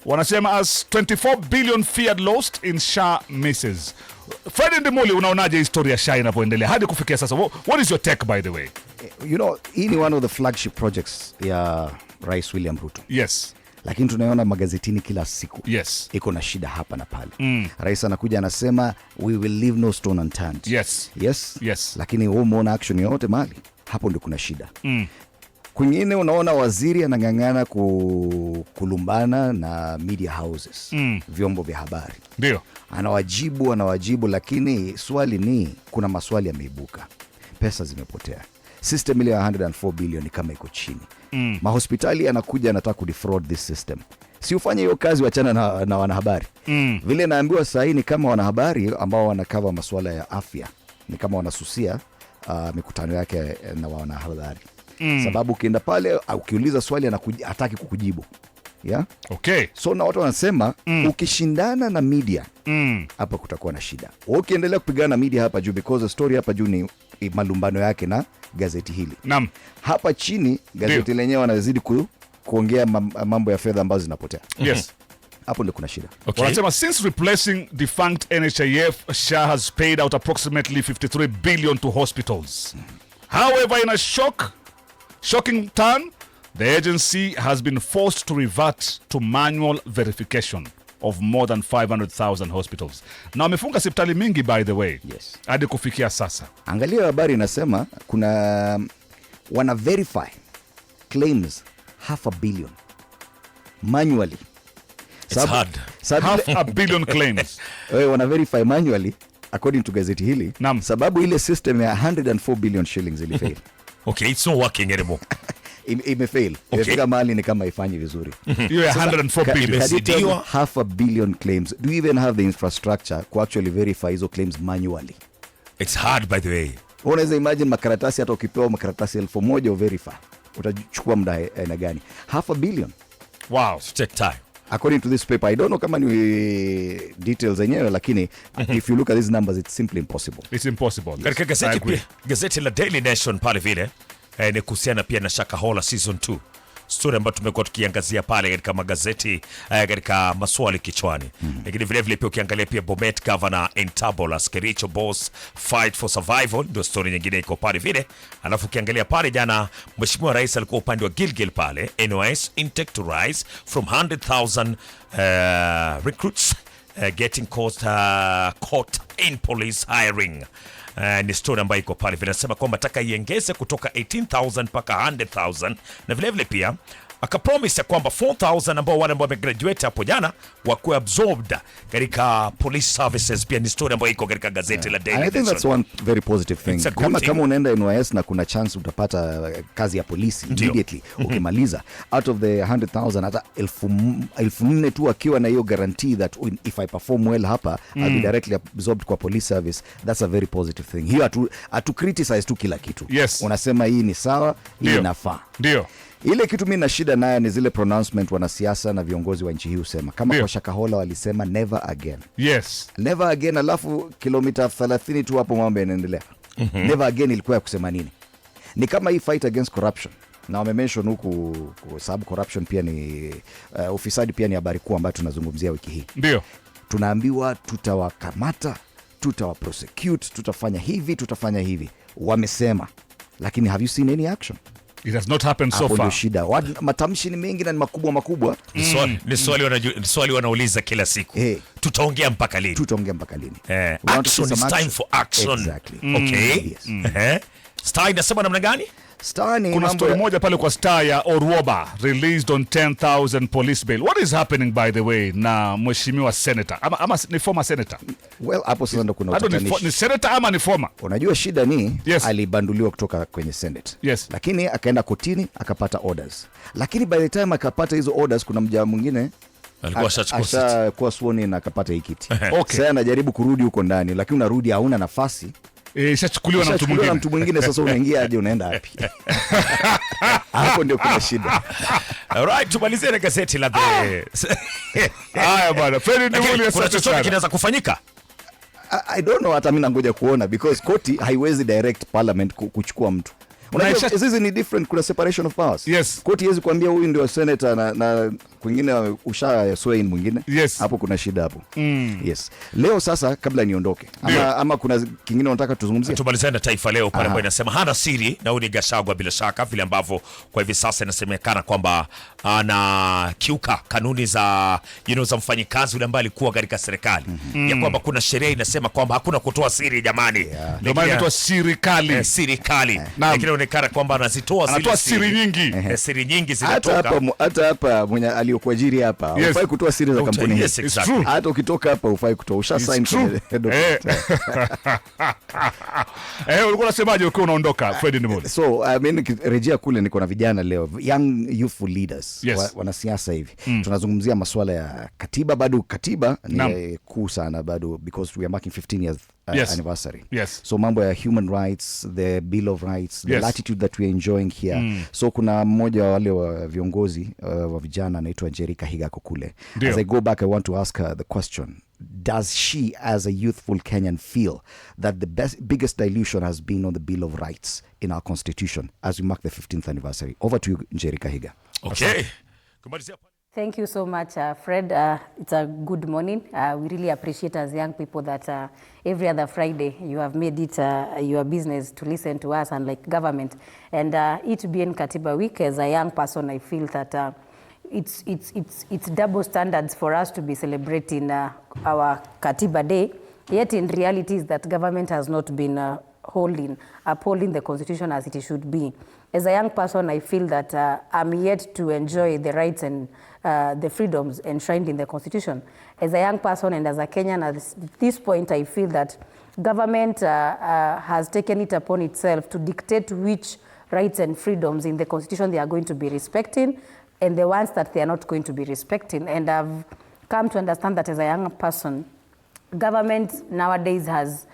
Wanasema as 24 billion feared lost in SHA misses. Fred Ndimoli, unaonaje historia SHA inapoendelea hadi kufikia sasa? What is your take, by the way? You know, hii ni one of the flagship projects ya Rais William Ruto. Yes. Lakini tunaona magazetini kila siku. Yes. Iko na shida hapa na pale. Rais anakuja anasema we will leave no stone unturned. Yes. Yes. Yes. Lakini wewe umeona action yote mali. Hapo ndio kuna shida. Kwingine unaona waziri anang'ang'ana kulumbana na media houses, vyombo vya habari. Ndio. Anawajibu, lakini swali ni, kuna maswali yameibuka. Pesa zimepotea. System ile ya 104 billion kama iko chini. Mahospitali anakuja anataka kudefraud this system. Si ufanye hiyo kazi, wachana na wanahabari. Vile naambiwa saa hii ni kama wanahabari ambao wanakava masuala ya afya, ni kama wanasusia mikutano yake na wanahabari. Sababu ukienda pale ukiuliza swali hataki kukujibu. Yeah? Okay. So na watu wanasema ukishindana na media hapa kutakuwa na shida. Ukiendelea kupigana na media hapa juu, because the story hapa juu ni malumbano yake na gazeti hili. Naam. Hapa chini gazeti lenyewe wanazidi kuongea mambo ya fedha ambazo zinapotea. Yes. Hapo ndio kuna shida. Okay. Wanasema since replacing defunct NHIF, SHA has paid out approximately 53 billion to hospitals. However, in a shocking turn, the agency has been forced to revert to manual verification of more than 500,000 hospitals. Na wamefunga hospitali mingi, by the way. Yes. Hadi kufikia sasa. Angalia habari inasema kuna wana verify claims 500 million manually. It's hard. Half a billion claims. Wana verify manually according to gazeti hili, sababu ile system ya 104 billion shillings ilifail. Okay, it's not working anymore. Imefail. Imefika mahali ni kama ifanyi vizuri. Hiyo ya 104 billion. Half a billion claims. Do you even have the infrastructure to actually verify hizo claims manually? It's hard, by the way. Unaweza imagine makaratasi, hata ukipewa makaratasi 1,000 u verify, utachukua muda aina gani? Half a billion. Wow, take time. According to this paper, I don't know kama ni details zenyewe, lakini if you look at these numbers, it's simply impossible. It's impossible. Katika gazeti la Daily Nation pale vile ni kuhusiana pia na Shakahola season 2. Story ambayo tumekuwa tukiangazia pale katika magazeti katika maswali kichwani. Lakini vile vile pia ukiangalia pia Bomet Governor Entabol as Kericho boss fight for survival, ndio story nyingine iko pale vile. Alafu ukiangalia pale jana Mheshimiwa Rais alikuwa upande wa Gilgil pale, NYS intake to rise from 100,000 recruits getting caught in police hiring. Ni story ambayo iko pale vinasema kwamba taka iongeze kutoka 18,000 mpaka 100,000, na vile vile pia akapromise ya kwamba 4,000 ambao wale ambao wamegraduate hapo jana wakuwa absorbed katika police services. Pia ni story ambayo iko katika gazeti la Daily I think that's one very positive thing. Kama unaenda NYS na kuna chance utapata kazi ya polisi immediately ukimaliza, out of the 100,000 hata 4,000 tu akiwa na hiyo guarantee that if I perform well hapa I'll be directly absorbed kwa police service. That's a very positive thing. Hiyo atu criticize tu kila kitu. Unasema hii ni sawa, hii inafaa. Ndio. Ile kitu mimi na shida nayo ni zile pronouncement wanasiasa na viongozi wa nchi hii usema. Kama kwa Shakahola walisema never again. Yes. Never again, alafu kilomita 30 tu hapo mambo yanaendelea. Never again ilikuwa ya kusema nini? Ni kama hii fight against corruption. Na wamemention huku sababu corruption pia ni ufisadi pia ni habari kuu ambayo tunazungumzia wiki hii. Ndio. Tunaambiwa tutawakamata, tutawaprosecute, tutafanya hivi. Wamesema. Lakini have you seen any action? It has not happened so far. Shida. Matamshi ni mengi na ni makubwa. Ni swali wanauliza kila siku. Tutaongea mpaka lini? Action is time for action. Exactly. Okay. Star inasema namna gani? Kuna story moja pale kwa Star ya Orwoba released on 10,000 police bail. What is happening by the way na mheshimiwa senator? Ama ni former senator? Well, hapo sasa ndo kuna utatanishi. Ni senator ama ni former? Unajua shida ni alibanduliwa kutoka kwenye Senate. Lakini akaenda kotini akapata orders. Lakini by the time akapata hizo orders kuna mjama mwingine alikuwa sworn in akapata hii kiti. Sasa anajaribu kurudi huko ndani, lakini unarudi hauna nafasi. Ishachukuliwa na mtu mwingine. Sasa unaingia aje, unaenda wapi? Hapo ndio kuna shida. Alright, tumalizie na gazeti la haya bwana. Kuna chochote kinaweza kufanyika? I don't know, hata mimi nangoja kuona because koti haiwezi direct parliament kuchukua mtu. Unajua hizi ni different, kuna separation of powers. Koti haiwezi kuambia huyu ndio senator na kwingine ushaswain mwingine. Hapo kuna shida hapo. Leo sasa kabla niondoke ama kuna kingine unataka tuzungumzie? Tumalizane na Taifa Leo pale ambapo inasema hana siri na ni Gachagua bila shaka vile ambavyo kwa hivi sasa inasemekana kwamba ana kiuka kanuni za za mfanyikazi yule ambaye alikuwa katika serikali. Ya kwamba kuna sheria inasema kwamba hakuna kutoa siri jamani. Ndio maana inaitwa siri kali. Siri kali. Lakini inaonekana kwamba anatoa siri nyingi. Siri nyingi zinatoka. Hata hapa mwenye aliyokuajiri hapa hufai kutoa siri za kampuni hii. Hata ukitoka hapa hufai kutoa, usha sign kwenye document. Ulikuwa unasemaje ukiwa unaondoka Fred Ndimuli? So rejea kule niko na vijana leo, young youthful leaders, wanasiasa hivi. Tunazungumzia masuala ya katiba, bado katiba ni kuu sana bado because we are marking 15 years anniversary. So mambo ya human rights, the bill of rights, the latitude that we are enjoying here. So kuna mmoja wa wale wa viongozi wa vijana anaitwa Jerika Higa kule. As I go back, I want to ask her the question: does she as a youthful Kenyan feel that the biggest dilution has been on the bill of rights in our constitution as we mark the 15th anniversary? Over to you, Jerika Higa. Okay. Thank you so much, Fred. It's a good morning. We really appreciate as young people that every other Friday you have made it your business to listen to us, unlike government. And it being Katiba Week, as a young person, I feel that it's double standards for us to be celebrating our Katiba Day. Yet in reality is that government has not been upholding the constitution as it should be. As a young person, I feel that I'm yet to enjoy the rights and the freedoms enshrined in the constitution. As a young person and as a Kenyan, at this point, I feel that government has taken it upon itself to dictate which rights and freedoms in the constitution they are going to be respecting and the ones that they are not going to be respecting. And I've come to understand that as a young person, government nowadays has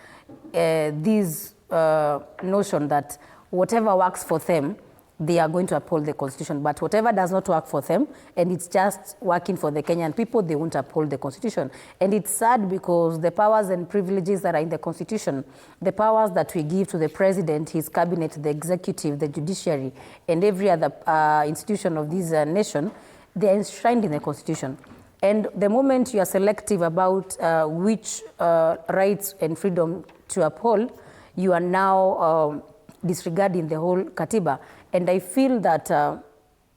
this notion that whatever works for them, they are going to uphold the constitution. But whatever does not work for them, and it's just working for the Kenyan people, they won't uphold the constitution. And it's sad because the powers and privileges that are in the constitution, the powers that we give to the president, his cabinet, the executive, the judiciary, and every other institution of this nation, they are enshrined in the constitution. And the moment you are selective about which rights and freedom to uphold, you are now disregarding the whole Katiba. And I feel that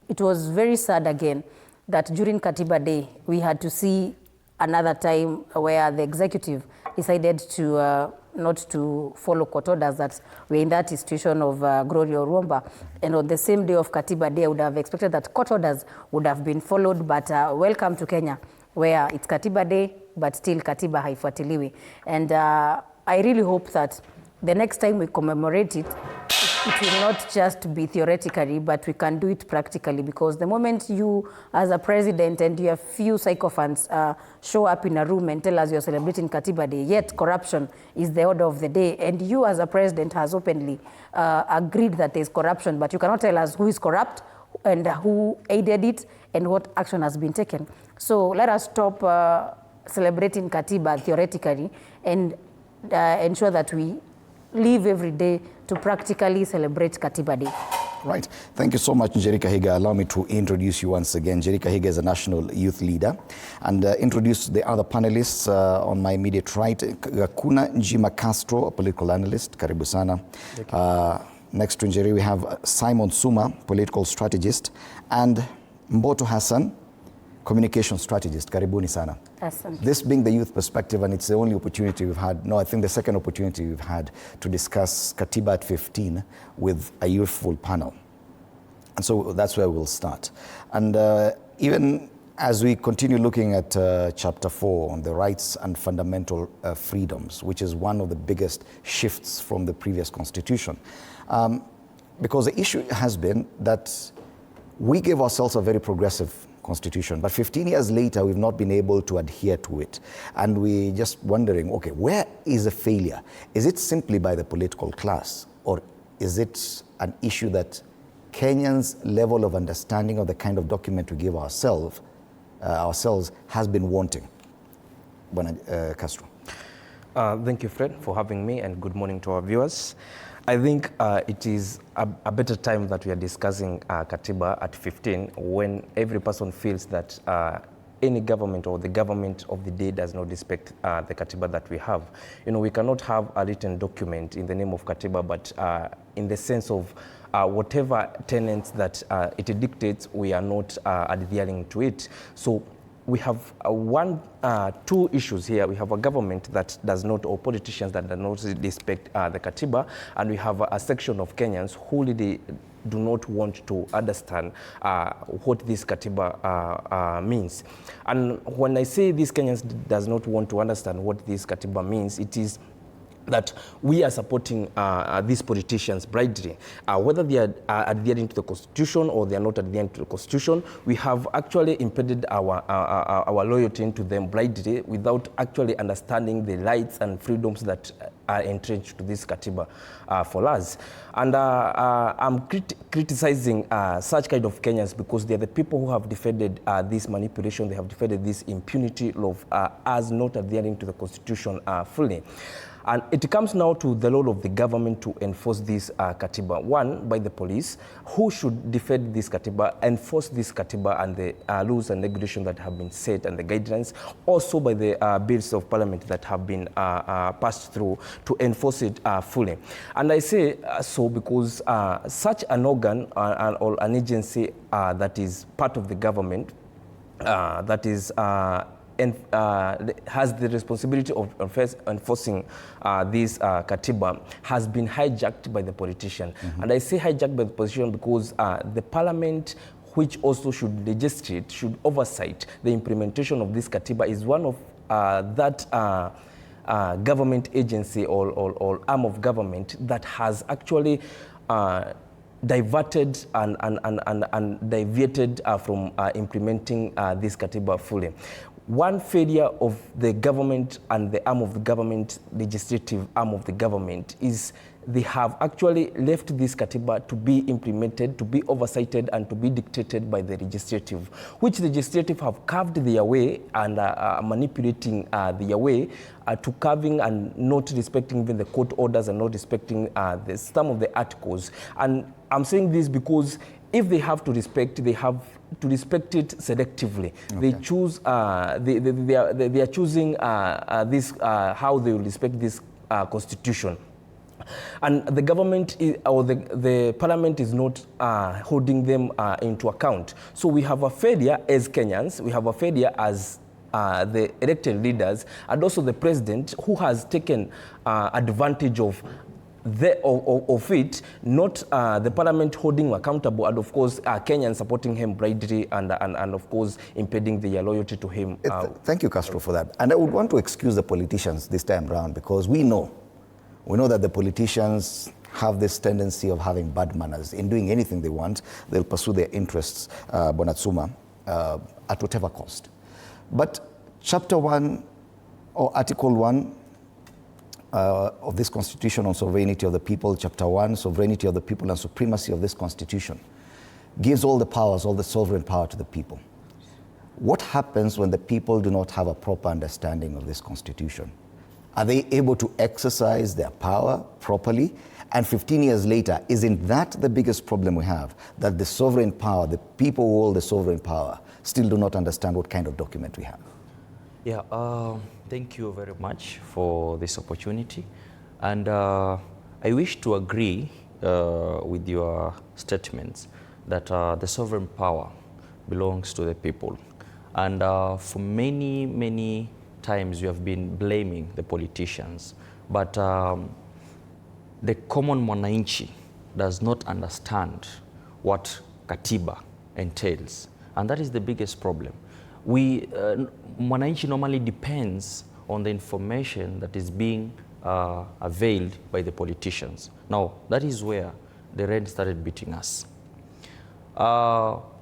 it was very sad again that during Katiba Day, we had to see another time where the executive decided to not to follow court orders that were in that institution of Gloria Orwomba. And on the same day of Katiba Day, I would have expected that court orders would have been followed, but welcome to Kenya, where it's Katiba Day, but still Katiba haifuatiliwi. And I really hope that the next time we commemorate it, it will not just be theoretically, but we can do it practically, because the moment you, as a president, and your few sycophants show up in a room and tell us you're celebrating Katiba Day, yet corruption is the order of the day, and you as a president has openly agreed that there's corruption, but you cannot tell us who is corrupt and who aided it and what action has been taken. So let us stop celebrating Katiba theoretically and ensure that we live every day to practically celebrate Katiba Day. Right. Thank you so much, Njeri Kahiga. Allow me to introduce you once again. Njeri Kahiga is a national youth leader. And introduce the other panelists on my immediate right. Kuna Njima Castro, a political analyst. Karibu sana. Next to Njeri, we have Simon Suma, political strategist. And Mboto Hassan, communication strategist. Karibuni sana. Awesome. This being the youth perspective, and it's the only opportunity we've had, no, I think the second opportunity we've had to discuss Katiba at 15 with a youthful panel. And so that's where we'll start. And even as we continue looking at chapter 4 on the rights and fundamental freedoms, which is one of the biggest shifts from the previous constitution, because the issue has been that we gave ourselves a very progressive constitution, but 15 years later, we've not been able to adhere to it. And we're just wondering, okay, where is the failure? Is it simply by the political class, or is it an issue that Kenyans' level of understanding of the kind of document we give ourselves has been wanting? Castro. Thank you, Fred, for having me, and good morning to our viewers. I think it is a better time that we are discussing Katiba at 15, when every person feels that any government or the government of the day does not respect the Katiba that we have. You know, we cannot have a written document in the name of Katiba, but in the sense of whatever tenets that it dictates, we are not adhering to it. So we have two issues here. We have a government that does not, or politicians that do not respect the Katiba, and we have a section of Kenyans who really do not want to understand what this Katiba means. And when I say these Kenyans does not want to understand what this Katiba means, it is that we are supporting these politicians blindly. Whether they are adhering to the Constitution or they are not adhering to the Constitution, we have actually impeded our loyalty to them blindly without actually understanding the rights and freedoms that are entrenched to this Katiba for us. And I'm criticizing such kind of Kenyans because they are the people who have defended this manipulation, they have defended this impunity of us not adhering to the Constitution fully. And it comes now to the role of the government to enforce this Katiba. One, by the police, who should defend this Katiba, enforce this Katiba and the rules and regulations that have been set and the guidelines. Also by the bills of parliament that have been passed through to enforce it fully. And I say so because such an organ or an agency that is part of the government, that is has the responsibility of enforcing this Katiba, has been hijacked by the politician. And I say hijacked by the politician because the parliament, which also should legislate, should oversight the implementation of this Katiba, is one of that government agency or arm of government that has actually diverted and deviated from implementing this Katiba fully. One failure of the government and the arm of the government, legislative arm of the government, is they have actually left this Katiba to be implemented, to be oversighted, and to be dictated by the legislative, which the legislative have carved their way and manipulating their way to carving and not respecting even the court orders and not respecting some of the articles. And I'm saying this because if they have to respect, they have to respect it selectively. Okay. They choose, they are choosing this, how they will respect this constitution. And the government or the parliament is not holding them into account. So we have a failure as Kenyans, we have a failure as the elected leaders, and also the president, who has taken advantage of it, not the parliament holding him accountable, and of course Kenyans supporting him blindly and of course impeding their loyalty to him. Thank you, Castro, for that. And I would want to excuse the politicians this time around, because we know that the politicians have this tendency of having bad manners. In doing anything they want, they'll pursue their interests, Bonatsuma, at whatever cost. But Chapter 1 or Article 1 of this Constitution on sovereignty of the people, Chapter 1, sovereignty of the people and supremacy of this Constitution, gives all the powers, all the sovereign power to the people. What happens when the people do not have a proper understanding of this Constitution? Are they able to exercise their power properly? And 15 years later, isn't that the biggest problem we have? That the sovereign power, the people who hold the sovereign power, still do not understand what kind of document we have? Yeah, thank you very much for this opportunity. And I wish to agree with your statements that the sovereign power belongs to the people. And for many, many times you have been blaming the politicians, but the common mwananchi does not understand what Katiba entails, and that is the biggest problem. Mwananchi normally depends on the information that is being availed by the politicians. Now, that is where the rain started beating us.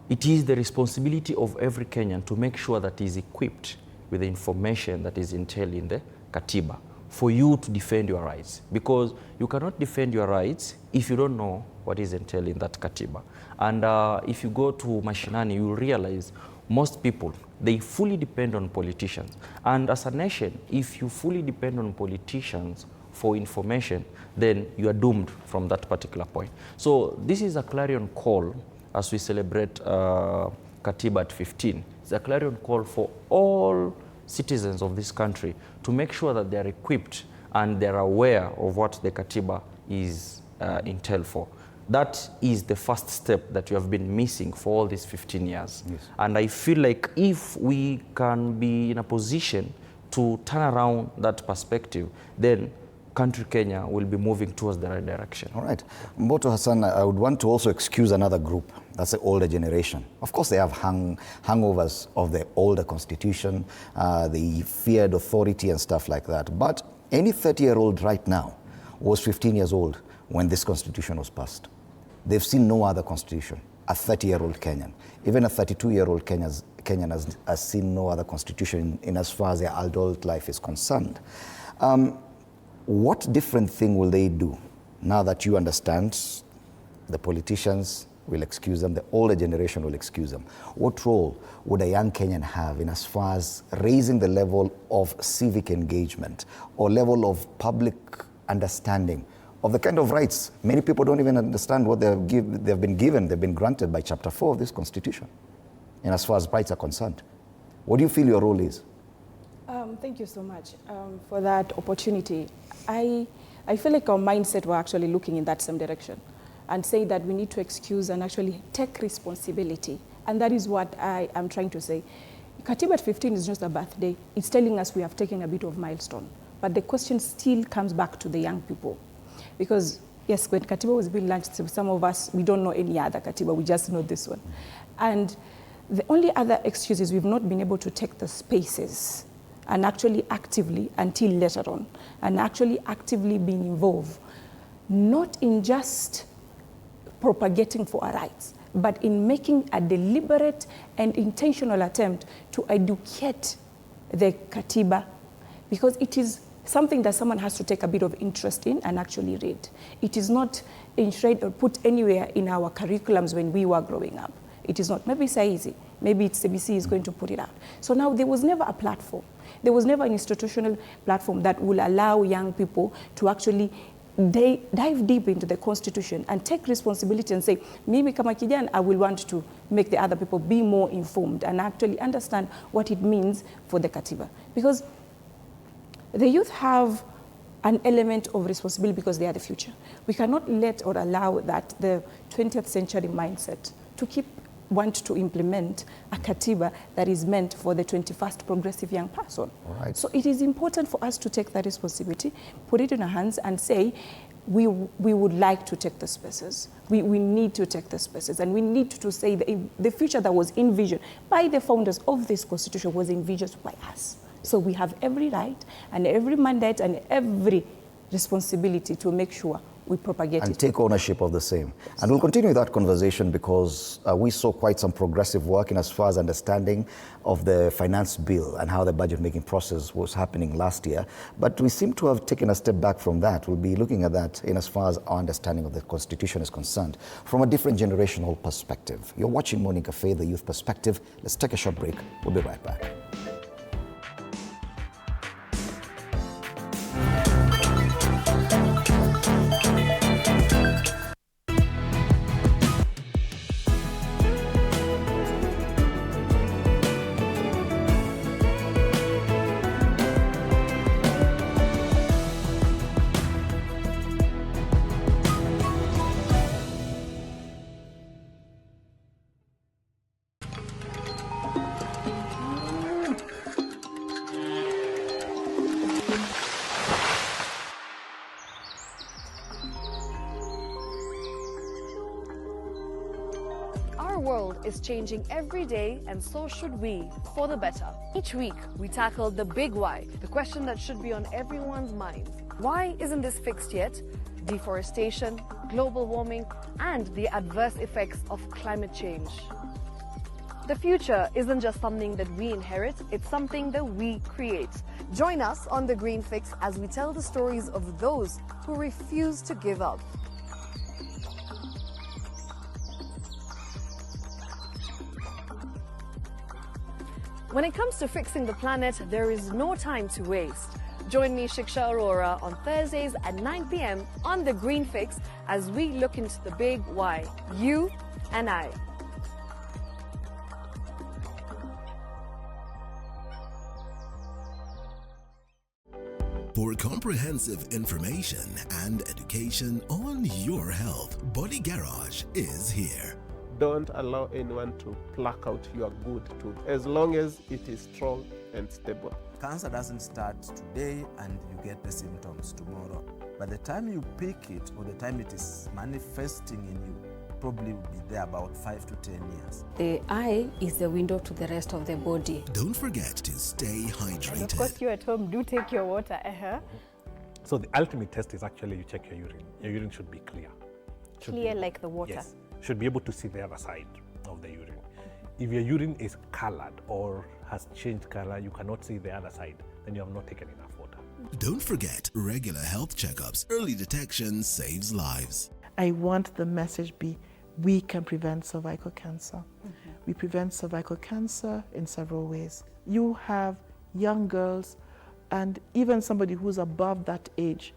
It is the responsibility of every Kenyan to make sure that he is equipped with the information that is entailed in the Katiba for you to defend your rights. Because you cannot defend your rights if you don't know what is entailed in that Katiba. And if you go to mashinani, you will realize most people, they fully depend on politicians. And as a nation, if you fully depend on politicians for information, then you are doomed from that particular point. So this is a clarion call as we celebrate Katiba at 15. It's a clarion call for all citizens of this country to make sure that they are equipped and they are aware of what the Katiba is entailed for. That is the first step that you have been missing for all these 15 years. Yes. And I feel like if we can be in a position to turn around that perspective, then country Kenya will be moving towards the right direction. All right. Mboto Hassan, I would want to also excuse another group. That's the older generation. Of course, they have hangovers of the older constitution, the feared authority and stuff like that. But any 30-year-old right now was 15 years old when this constitution was passed. They've seen no other constitution. A 30-year-old Kenyan, even a 32-year-old Kenyan has seen no other constitution in as far as their adult life is concerned. What different thing will they do now that you understand the politicians will excuse them, the older generation will excuse them? What role would a young Kenyan have in as far as raising the level of civic engagement or level of public understanding of the kind of rights? Many people don't even understand what they've been given, they've been granted by Chapter 4 of this Constitution, and as far as rights are concerned. What do you feel your role is? Thank you so much for that opportunity. I feel like our mindset were actually looking in that same direction and say that we need to excuse and actually take responsibility. And that is what I am trying to say. Katiba at 15 is just a birthday. It's telling us we have taken a bit of milestone. But the question still comes back to the young people. Because, yes, when Katiba was being launched, some of us, we don't know any other Katiba, we just know this one. And the only other excuse is we've not been able to take the spaces and actually actively until later on, and actually actively being involved, not in just propagating for our rights, but in making a deliberate and intentional attempt to educate the Katiba, because it is something that someone has to take a bit of interest in and actually read. It is not enshrined or put anywhere in our curriculums when we were growing up. It is not. Maybe it's easy. Maybe it's CBC is going to put it out. So now there was never a platform. There was never an institutional platform that will allow young people to actually dive deep into the Constitution and take responsibility and say, mimi kama kijana, I will want to make the other people be more informed and actually understand what it means for the Katiba. Because the youth have an element of responsibility because they are the future. We cannot let or allow that the 20th century mindset to keep want to implement a Katiba that is meant for the 21st progressive young person. Right. So it is important for us to take that responsibility, put it in our hands and say, we would like to take the spaces. We need to take the spaces, and we need to say that the future that was envisioned by the founders of this constitution was envisioned by us. So we have every right and every mandate and every responsibility to make sure we propagate and it. take ownership of the same. And we'll continue that conversation because we saw quite some progressive work in as far as understanding of the finance bill and how the budget making process was happening last year. But we seem to have taken a step back from that. We'll be looking at that in as far as our understanding of the Constitution is concerned from a different generational perspective. You're watching Morning Cafe, the youth perspective. Let's take a short break. We'll be right back. Our world is changing every day, and so should we, for the better. Each week, we tackle the big why, the question that should be on everyone's mind. Why isn't this fixed yet? Deforestation, global warming, and the adverse effects of climate change. The future isn't just something that we inherit, it's something that we create. Join us on The Green Fix as we tell the stories of those who refuse to give up. When it comes to fixing the planet, there is no time to waste. Join me, Shiksha Arora, on Thursdays at 9 p.m. on The Green Fix as we look into the big why, you and I. For comprehensive information and education on your health, Body Garage is here. Don't allow anyone to pluck out your good tooth as long as it is strong and stable. Cancer doesn't start today and you get the symptoms tomorrow. By the time you pick it or the time it is manifesting in you, probably will be there about 5 to 10 years. The eye is the window to the rest of the body. Don't forget to stay hydrated. And of course, you at home do take your water. So the ultimate test is actually you check your urine. Your urine should be clear. Clear like the water? Yes. Should be able to see the other side of the urine. If your urine is colored or has changed color, you cannot see the other side, then you have not taken enough water. Don't forget regular health checkups. Early detection saves lives. I want the message be, we can prevent cervical cancer. We prevent cervical cancer in several ways. You have young girls and even somebody who's above that age,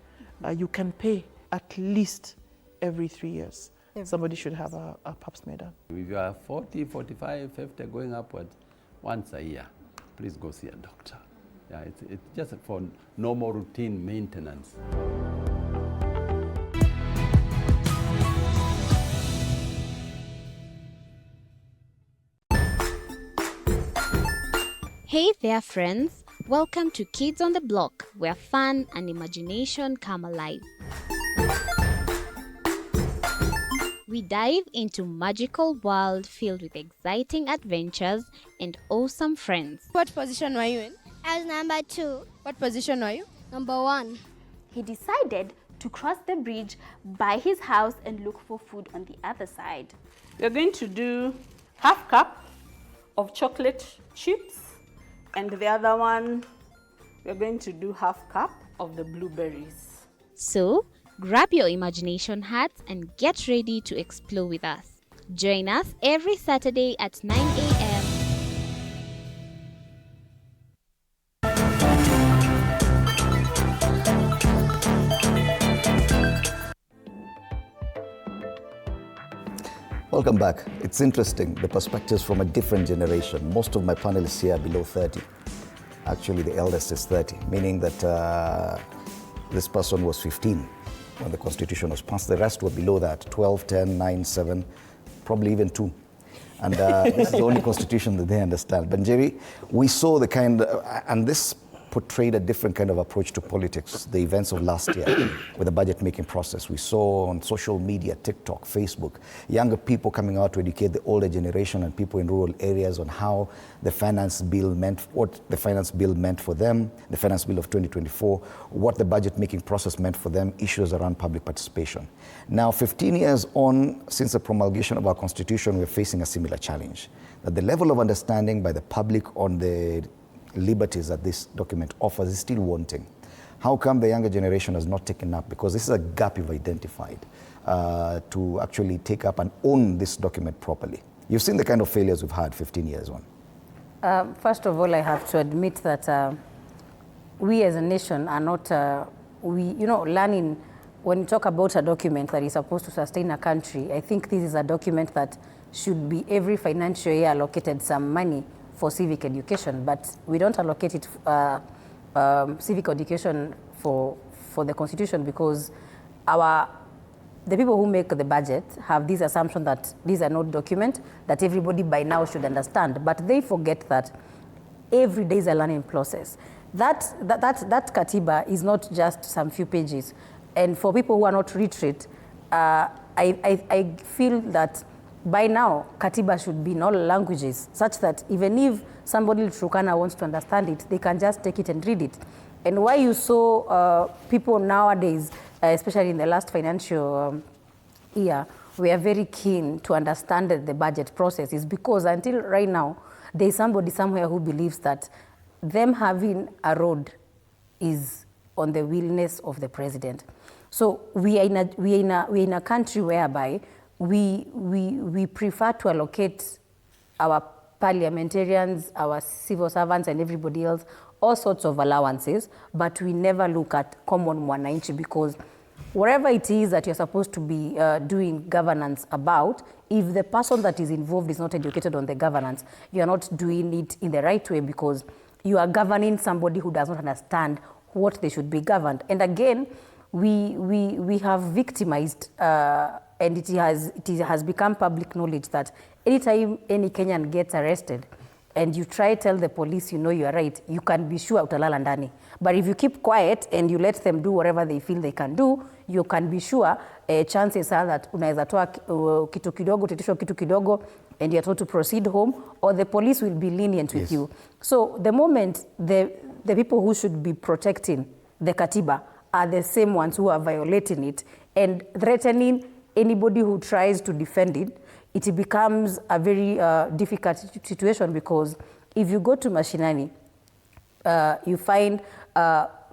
you can pay at least every 3 years. Somebody should have a pap smear done. If you are 40, 45, 50, going upward, once a year, please go see a doctor. Yeah, it's just for normal routine maintenance. Hey there, friends. Welcome to Kids on the Block, where fun and imagination come alive. We dive into magical world filled with exciting adventures and awesome friends. What position were you in? I was number 2. What position were you? Number 1. He decided to cross the bridge by his house and look for food on the other side. We're going to do half cup of chocolate chips, and the other one, we're going to do half cup of the blueberries. So, grab your imagination hats and get ready to explore with us. Join us every Saturday at 9 a.m. Welcome back. It's interesting, the perspectives from a different generation. Most of my panelists here are below 30. Actually, the eldest is 30, meaning that this person was 15 when the Constitution was passed. The rest were below that, 12, 10, 9, 7, probably even 2. And this is the only Constitution that they understand. But Jerry, we saw the kind of, and this portrayed a different kind of approach to politics, the events of last year with the budget making process. We saw on social media, TikTok, Facebook, younger people coming out to educate the older generation and people in rural areas on how the finance bill meant, what the finance bill meant for them, the finance bill of 2024, what the budget making process meant for them, issues around public participation. Now, 15 years on since the promulgation of our Constitution, we're facing a similar challenge, that the level of understanding by the public on the liberties that this document offers is still wanting. How come the younger generation has not taken up? Because this is a gap you've identified to actually take up and own this document properly. You've seen the kind of failures we've had 15 years on. First of all, I have to admit that we as a nation are not, learning, when you talk about a document that is supposed to sustain a country, I think this is a document that should be every financial year allocated some money for civic education, but we don't allocate it civic education for the Constitution because the people who make the budget have this assumption that these are not documents that everybody by now should understand, but they forget that every day is a learning process. That Katiba is not just some few pages, and for people who are not literate, I feel that by now, Katiba should be in all languages, such that even if somebody in Turkana wants to understand it, they can just take it and read it. And why you saw people nowadays, especially in the last financial year, we are very keen to understand the budget process is because until right now, there is somebody somewhere who believes that them having a road is on the willingness of the president. So we are in a country whereby we prefer to allocate our parliamentarians, our civil servants, and everybody else all sorts of allowances, but we never look at common mwananchi because whatever it is that you're supposed to be doing governance about, if the person that is involved is not educated on the governance, you're not doing it in the right way because you are governing somebody who does not understand what they should be governed. And again, we have victimized and it has become public knowledge that anytime any Kenyan gets arrested and you try to tell the police you know you are right, you can be sure utalala ndani. But if you keep quiet and you let them do whatever they feel they can do, you can be sure chances are that unaweza toa kitu kidogo, titisho kitu kidogo, and you're told to proceed home, or the police will be lenient with you. So the moment the people who should be protecting the Katiba are the same ones who are violating it and threatening anybody who tries to defend it, it becomes a very difficult situation because if you go to Mashinani, you find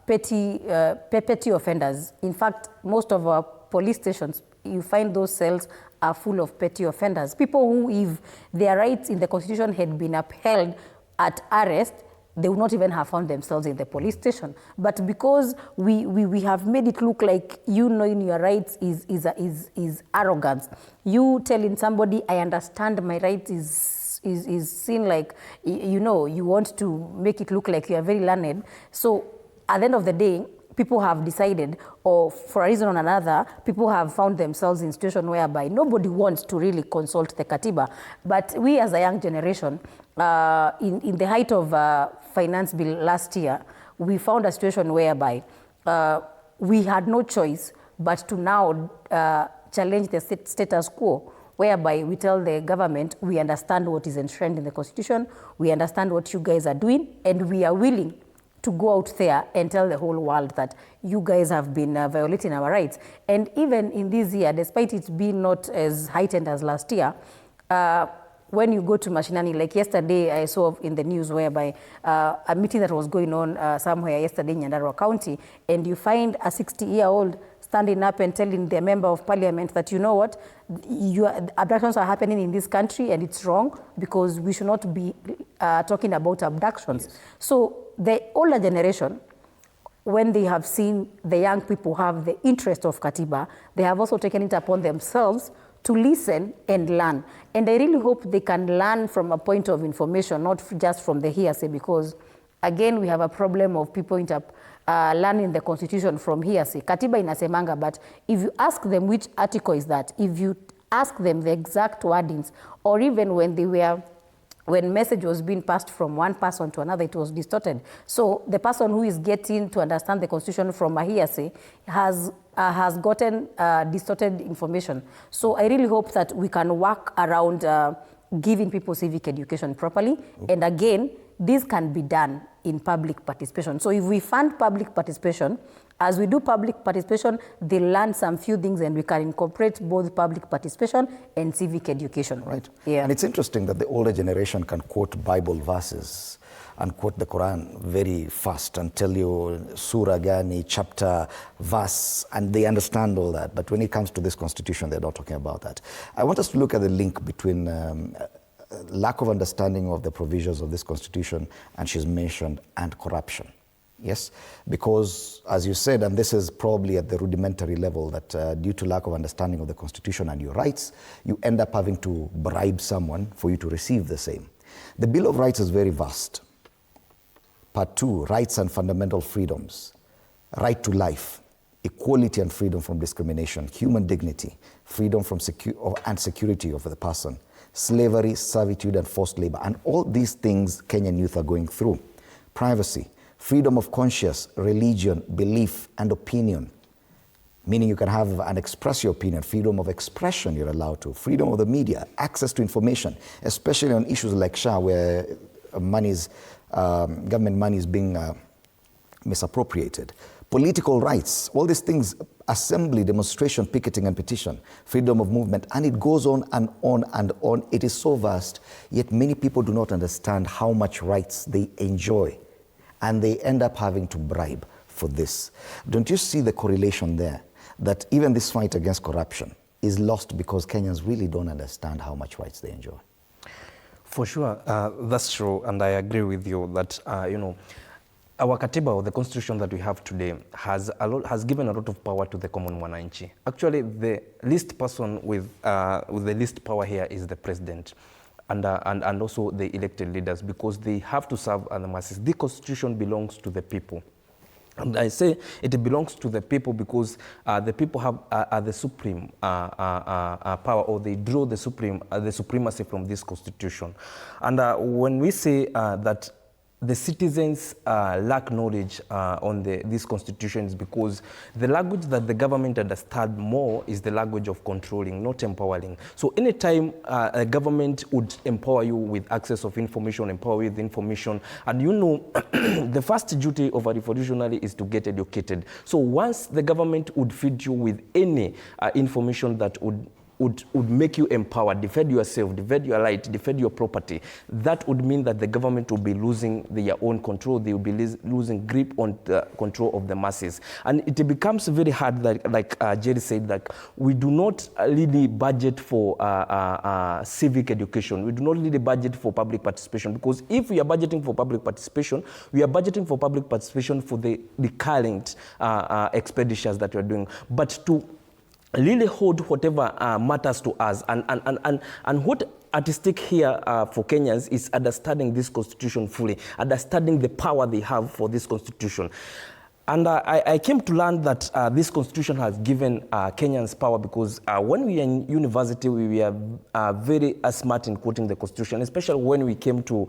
petty offenders. In fact, most of our police stations, you find those cells are full of petty offenders. People who, if their rights in the Constitution had been upheld at arrest, they would not even have found themselves in the police station. But because we have made it look like you knowing your rights is arrogance. You telling somebody, I understand my rights is seen like, you know, you want to make it look like you are very learned. So at the end of the day, people have decided, or for a reason or another, people have found themselves in a situation whereby nobody wants to really consult the Katiba. But we as a young generation, in the height of finance bill last year, we found a situation whereby we had no choice but to now challenge the status quo, whereby we tell the government, we understand what is enshrined in the Constitution, we understand what you guys are doing, and we are willing to go out there and tell the whole world that you guys have been violating our rights. And even in this year, despite it being not as heightened as last year, when you go to Mashinani, like yesterday I saw in the news whereby a meeting that was going on somewhere yesterday in Nyandarua County, and you find a 60-year-old standing up and telling the member of parliament that, you know what, abductions are happening in this country and it's wrong because we should not be talking about abductions. Yes. So the older generation, when they have seen the young people have the interest of Katiba, they have also taken it upon themselves to listen and learn. And I really hope they can learn from a point of information, not just from the hearsay, because again, we have a problem of people learning the Constitution from hearsay. Katiba inasemanga, but if you ask them which article is that, if you ask them the exact wordings, or even when message was being passed from one person to another, it was distorted. So the person who is getting to understand the Constitution from a hearsay has gotten distorted information. So I really hope that we can work around giving people civic education properly. Okay. And again, this can be done in public participation. So if we fund public participation, as we do public participation, they learn some few things and we can incorporate both public participation and civic education. Right. Yeah. And it's interesting that the older generation can quote Bible verses and quote the Quran very fast and tell you surah gani, chapter, verse, and they understand all that. But when it comes to this constitution, they're not talking about that. I want us to look at the link between lack of understanding of the provisions of this constitution, and she's mentioned, and corruption. Yes, because as you said, and this is probably at the rudimentary level, that due to lack of understanding of the constitution and your rights, you end up having to bribe someone for you to receive the same. The Bill of Rights is very vast. Part 2, rights and fundamental freedoms, right to life, equality and freedom from discrimination, human dignity, freedom from and security of the person, slavery, servitude, and forced labor. And all these things Kenyan youth are going through. Privacy, freedom of conscience, religion, belief, and opinion, meaning you can have and express your opinion. Freedom of expression you're allowed to. Freedom of the media, access to information, especially on issues like SHA, where government money is being misappropriated. Political rights, all these things, assembly, demonstration, picketing, and petition, freedom of movement, and it goes on and on and on. It is so vast, yet many people do not understand how much rights they enjoy, and they end up having to bribe for this. Don't you see the correlation there, that even this fight against corruption is lost because Kenyans really don't understand how much rights they enjoy? For sure, that's true, and I agree with you that, our Katiba, or the constitution that we have today, has given a lot of power to the common mwananchi. Actually, the least person with the least power here is the president, and also the elected leaders, because they have to serve the masses. The constitution belongs to the people. And I say it belongs to the people because the people are the supreme power, or they draw the supremacy from this constitution. And when we say that the citizens lack knowledge on this constitution, is because the language that the government understands more is the language of controlling, not empowering. So anytime a government would empower you with access of information, empower you with information, and the first duty of a revolutionary is to get educated. So once the government would feed you with any information that would make you empowered, defend yourself, defend your right, defend your property, that would mean that the government will be losing their own control. They will be losing grip on the control of the masses. And it becomes very hard, like Jerry said, that we do not really budget for civic education. We do not really budget for public participation, because if we are budgeting for public participation, we are budgeting for public participation for the current expenditures that we are doing. But to really hold whatever matters to us, and what at stake here for Kenyans is understanding this constitution fully, understanding the power they have for this constitution. And I came to learn that this constitution has given Kenyans power because when we were in university, we were very smart in quoting the constitution, especially when we came to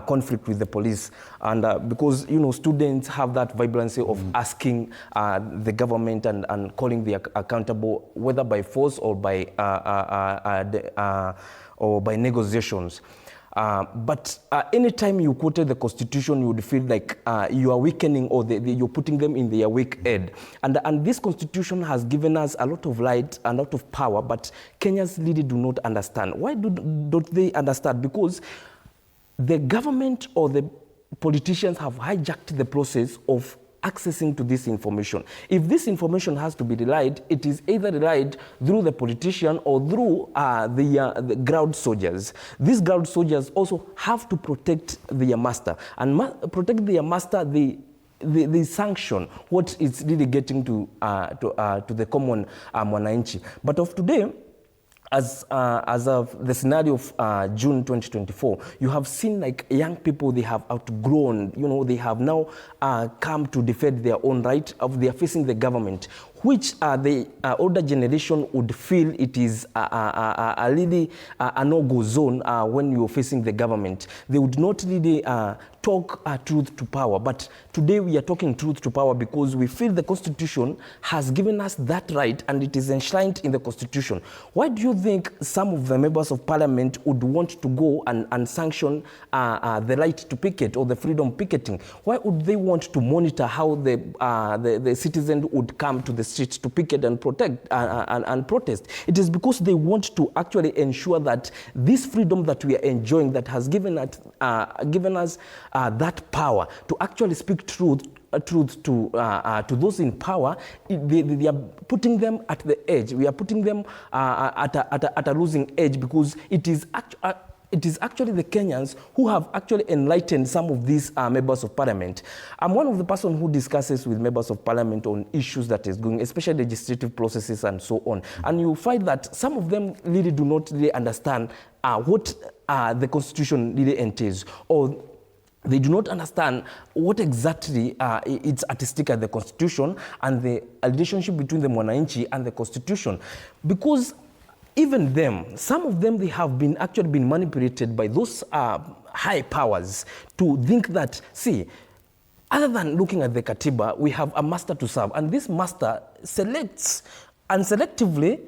conflict with the police. And because, you know, students have that vibrancy of asking the government and calling the accountable, whether by force or by negotiations. But anytime you quoted the constitution, you would feel like you are weakening or you're putting them in their weak end. And this constitution has given us a lot of light, a lot of power, but Kenyans really do not understand. Why don't they understand? Because the government or the politicians have hijacked the process of accessing to this information. If this information has to be relied, it is either relied through the politician or through the ground soldiers. These ground soldiers also have to protect their master. And protect their master, they sanction what is really getting to the common mwananchi. But of today, as of the scenario of June 2024, you have seen like young people, they have outgrown, you know, they have now come to defend their own right. They are facing the government, which the older generation would feel it is a really a no-go zone when you're facing the government. They would not really talk truth to power. But today we are talking truth to power because we feel the Constitution has given us that right and it is enshrined in the Constitution. Why do you think some of the members of parliament would want to go and sanction the right to picket or the freedom picketing? Why would they want to monitor how the citizen would come to the streets to picket and protect and protest? It is because they want to actually ensure that this freedom that we are enjoying, that has given us that power to actually speak truth to those in power, they are putting them at the edge. We are putting them at a losing edge because it is actually the Kenyans who have actually enlightened some of these members of parliament. I'm one of the person who discusses with members of parliament on issues that is going, especially legislative processes and so on. And you find that some of them really do not really understand what the Constitution really entails, or they do not understand what exactly it's at stake at the Constitution and the relationship between the mwananchi and the Constitution. Because even them, some of them, they have actually been manipulated by those high powers to think that, see, other than looking at the Katiba, we have a master to serve. And this master selects and selectively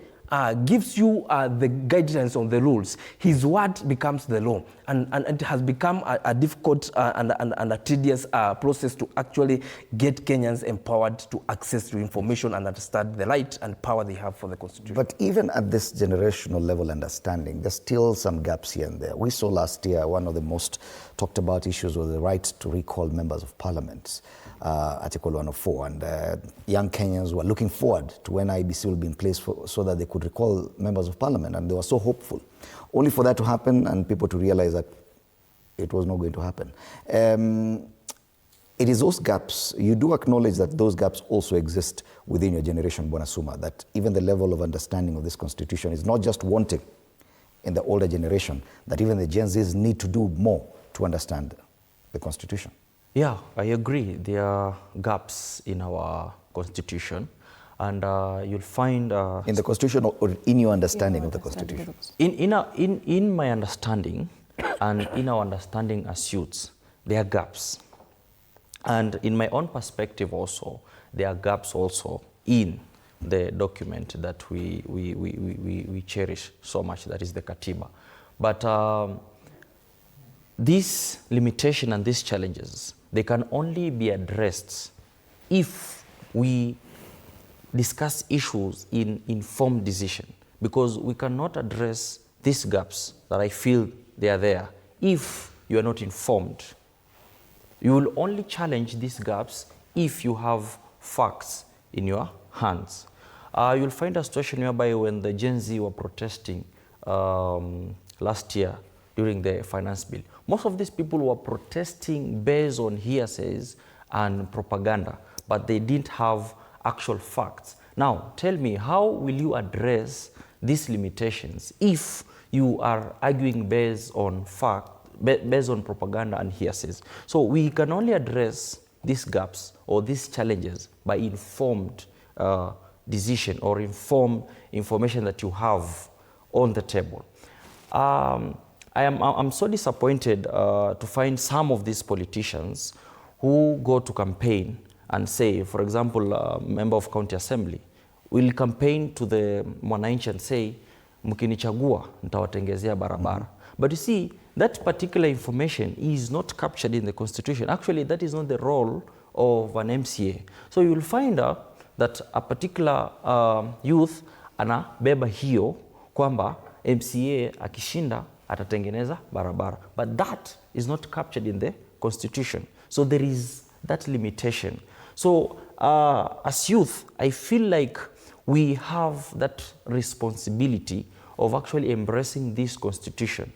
gives you the guidelines on the rules. His word becomes the law. And it has become a difficult and a tedious process to actually get Kenyans empowered to access to information and understand the right and power they have for the Constitution. But even at this generational level understanding, there's still some gaps here and there. We saw last year one of the most talked about issues was the right to recall members of parliament. Article 104, and young Kenyans were looking forward to when IBC will be in place so that they could recall members of parliament, and they were so hopeful. Only for that to happen and people to realize that it was not going to happen. It is those gaps, you do acknowledge that those gaps also exist within your generation, Bwana Suma, that even the level of understanding of this constitution is not just wanting in the older generation, that even the Gen Zs need to do more to understand the constitution. Yeah, I agree. There are gaps in our constitution, and you'll find in the constitution or in your understanding of the constitution. In my understanding, and in our understanding as youths, there are gaps, and in my own perspective also, there are gaps also in the document that we cherish so much, that is the Katiba. But this limitation and these challenges, they can only be addressed if we discuss issues in informed decision, because we cannot address these gaps that I feel they are there if you are not informed. You will only challenge these gaps if you have facts in your hands. You'll find a situation whereby when the Gen Z were protesting last year during the finance bill, most of these people were protesting based on hearsays and propaganda, but they didn't have actual facts. Now, tell me, how will you address these limitations if you are arguing based on propaganda and hearsays? So we can only address these gaps or these challenges by informed decision or informed information that you have on the table. I'm so disappointed to find some of these politicians who go to campaign and say, for example, a member of county assembly will campaign to the mwananchi and say, mkinichagua nitawatengezea barabara. But you see, that particular information is not captured in the constitution. Actually, that is not the role of an MCA. So you will find out that a particular youth anabeba hiyo kwamba MCA akishinda atatengeneza barabara. But that is not captured in the constitution. So there is that limitation. So as youth, I feel like we have that responsibility of actually embracing this constitution,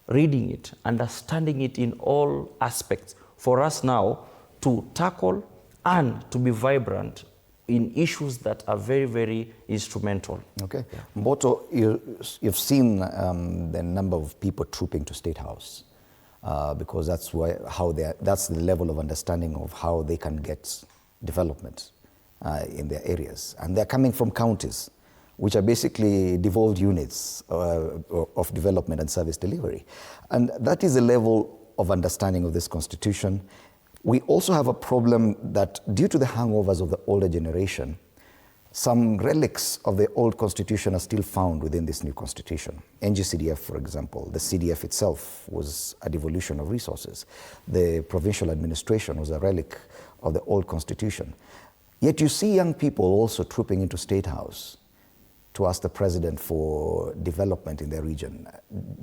reading it, understanding it in all aspects, for us now to tackle and to be vibrant in issues that are very, very instrumental. Okay. Yeah. Mboto, you've seen the number of people trooping to State House because that's that's the level of understanding of how they can get development in their areas. And they're coming from counties, which are basically devolved units of development and service delivery. And that is a level of understanding of this constitution. We also have a problem that due to the hangovers of the older generation, some relics of the old constitution are still found within this new constitution. NGCDF, for example, the CDF itself was a devolution of resources. The provincial administration was a relic of the old constitution. Yet you see young people also trooping into State House to ask the president for development in their region.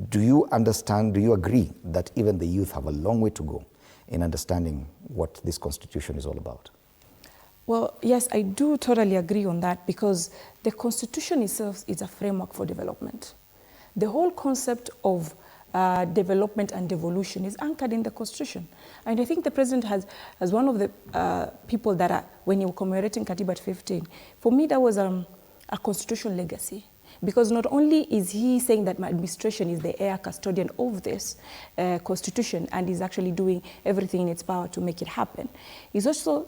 Do you understand, do you agree that even the youth have a long way to go in understanding what this constitution is all about? Well, yes, I do totally agree on that, because the constitution itself is a framework for development. The whole concept of development and devolution is anchored in the constitution. And I think the president has one of the people that are, when you were commemorating Katiba at 15, for me that was a constitutional legacy. Because not only is he saying that my administration is the heir custodian of this constitution and is actually doing everything in its power to make it happen, he's also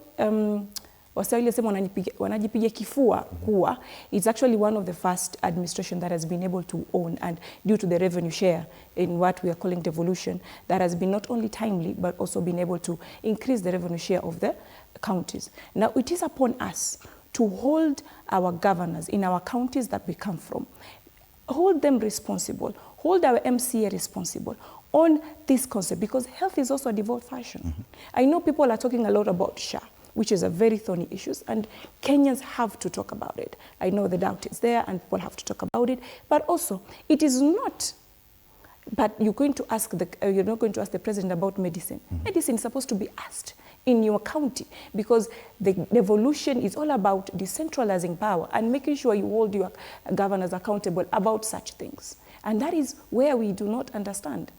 Waswahili sema wanajipiga kifua kuwa it's actually one of the first administration that has been able to own, and due to the revenue share in what we are calling devolution, that has been not only timely but also been able to increase the revenue share of the counties. Now it is upon us to hold our governors in our counties that we come from, hold them responsible, hold our MCA responsible on this concept, because health is also a devolved function. I know people are talking a lot about SHA, which is a very thorny issue, and Kenyans have to talk about it. I know the doubt is there and people have to talk about it, but also it is not, but you're not going to ask the president about medicine. Medicine is supposed to be asked in your county, because the devolution is all about decentralizing power and making sure you hold your governors accountable about such things. And that is where we do not understand.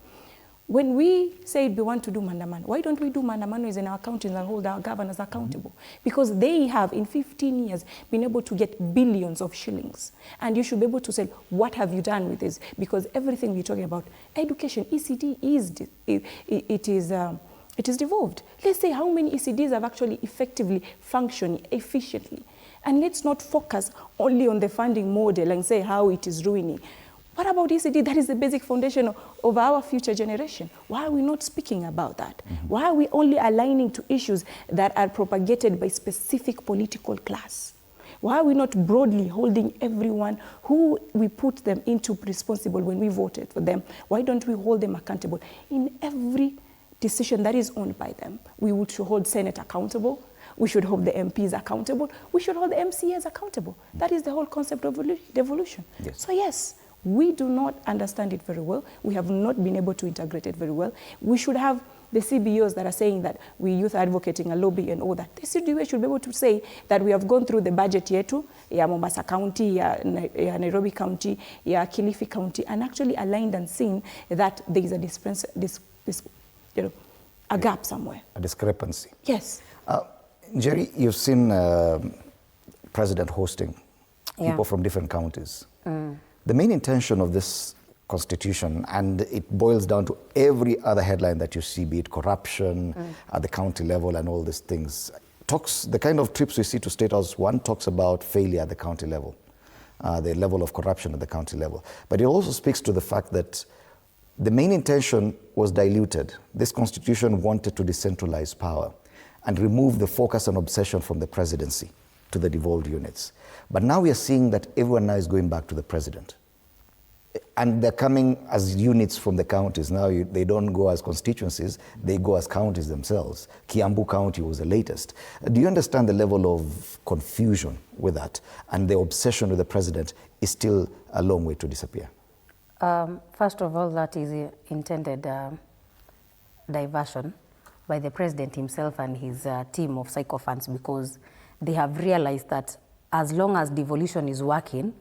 When we say we want to do mandamano, why don't we do mandamanos in our counties and hold our governors accountable? Because they have, in 15 years, been able to get billions of shillings. And you should be able to say, what have you done with this? Because everything we're talking about, education, ECD, it is devolved. Let's say how many ECDs have actually effectively functioning efficiently. And let's not focus only on the funding model and say how it is ruining. What about ECD? That is the basic foundation of our future generation. Why are we not speaking about that? Why are we only aligning to issues that are propagated by specific political class? Why are we not broadly holding everyone who we put them into responsible when we voted for them? Why don't we hold them accountable in every decision that is owned by them? We should hold Senate accountable. We should hold the MPs accountable. We should hold the MCAs accountable. That is the whole concept of devolution. Yes. So yes, we do not understand it very well. We have not been able to integrate it very well. We should have the CBOs that are saying that we youth advocating a lobby and all that. The CBO should be able to say that we have gone through the budget yetu, ya Mombasa County, ya Nairobi County, ya Kilifi County, and actually aligned and seen that there is a gap somewhere. A discrepancy. Yes. Jerry, you've seen President hosting people from different counties. The main intention of this constitution, and it boils down to every other headline that you see, be it corruption at the county level and all these things. The kind of trips we see to State House, one talks about failure at the county level, the level of corruption at the county level. But it also speaks to the fact that the main intention was diluted. This constitution wanted to decentralize power and remove the focus and obsession from the presidency to the devolved units. But now we are seeing that everyone now is going back to the president. And they're coming as units from the counties. Now they don't go as constituencies, they go as counties themselves. Kiambu County was the latest. Do you understand the level of confusion with that? And the obsession with the president is still a long way to disappear. First of all, that is intended diversion by the president himself and his team of sycophants, because they have realized that as long as devolution is working,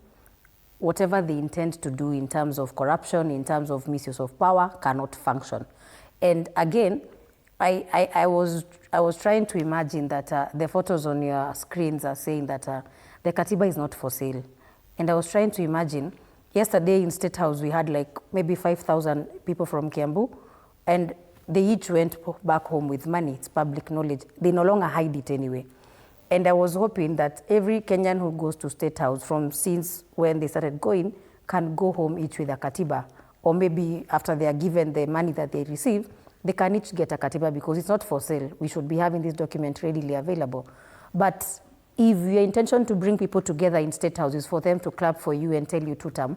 whatever they intend to do in terms of corruption, in terms of misuse of power, cannot function. And again, I was trying to imagine that the photos on your screens are saying that the Katiba is not for sale. And I was trying to imagine, yesterday in State House, we had like maybe 5,000 people from Kiambu, and they each went back home with money. It's public knowledge. They no longer hide it anyway. And I was hoping that every Kenyan who goes to State House from since when they started going can go home each with a Katiba. Or maybe after they are given the money that they receive, they can each get a Katiba, because it's not for sale. We should be having this document readily available. But if your intention to bring people together in State House is for them to clap for you and tell you tutam,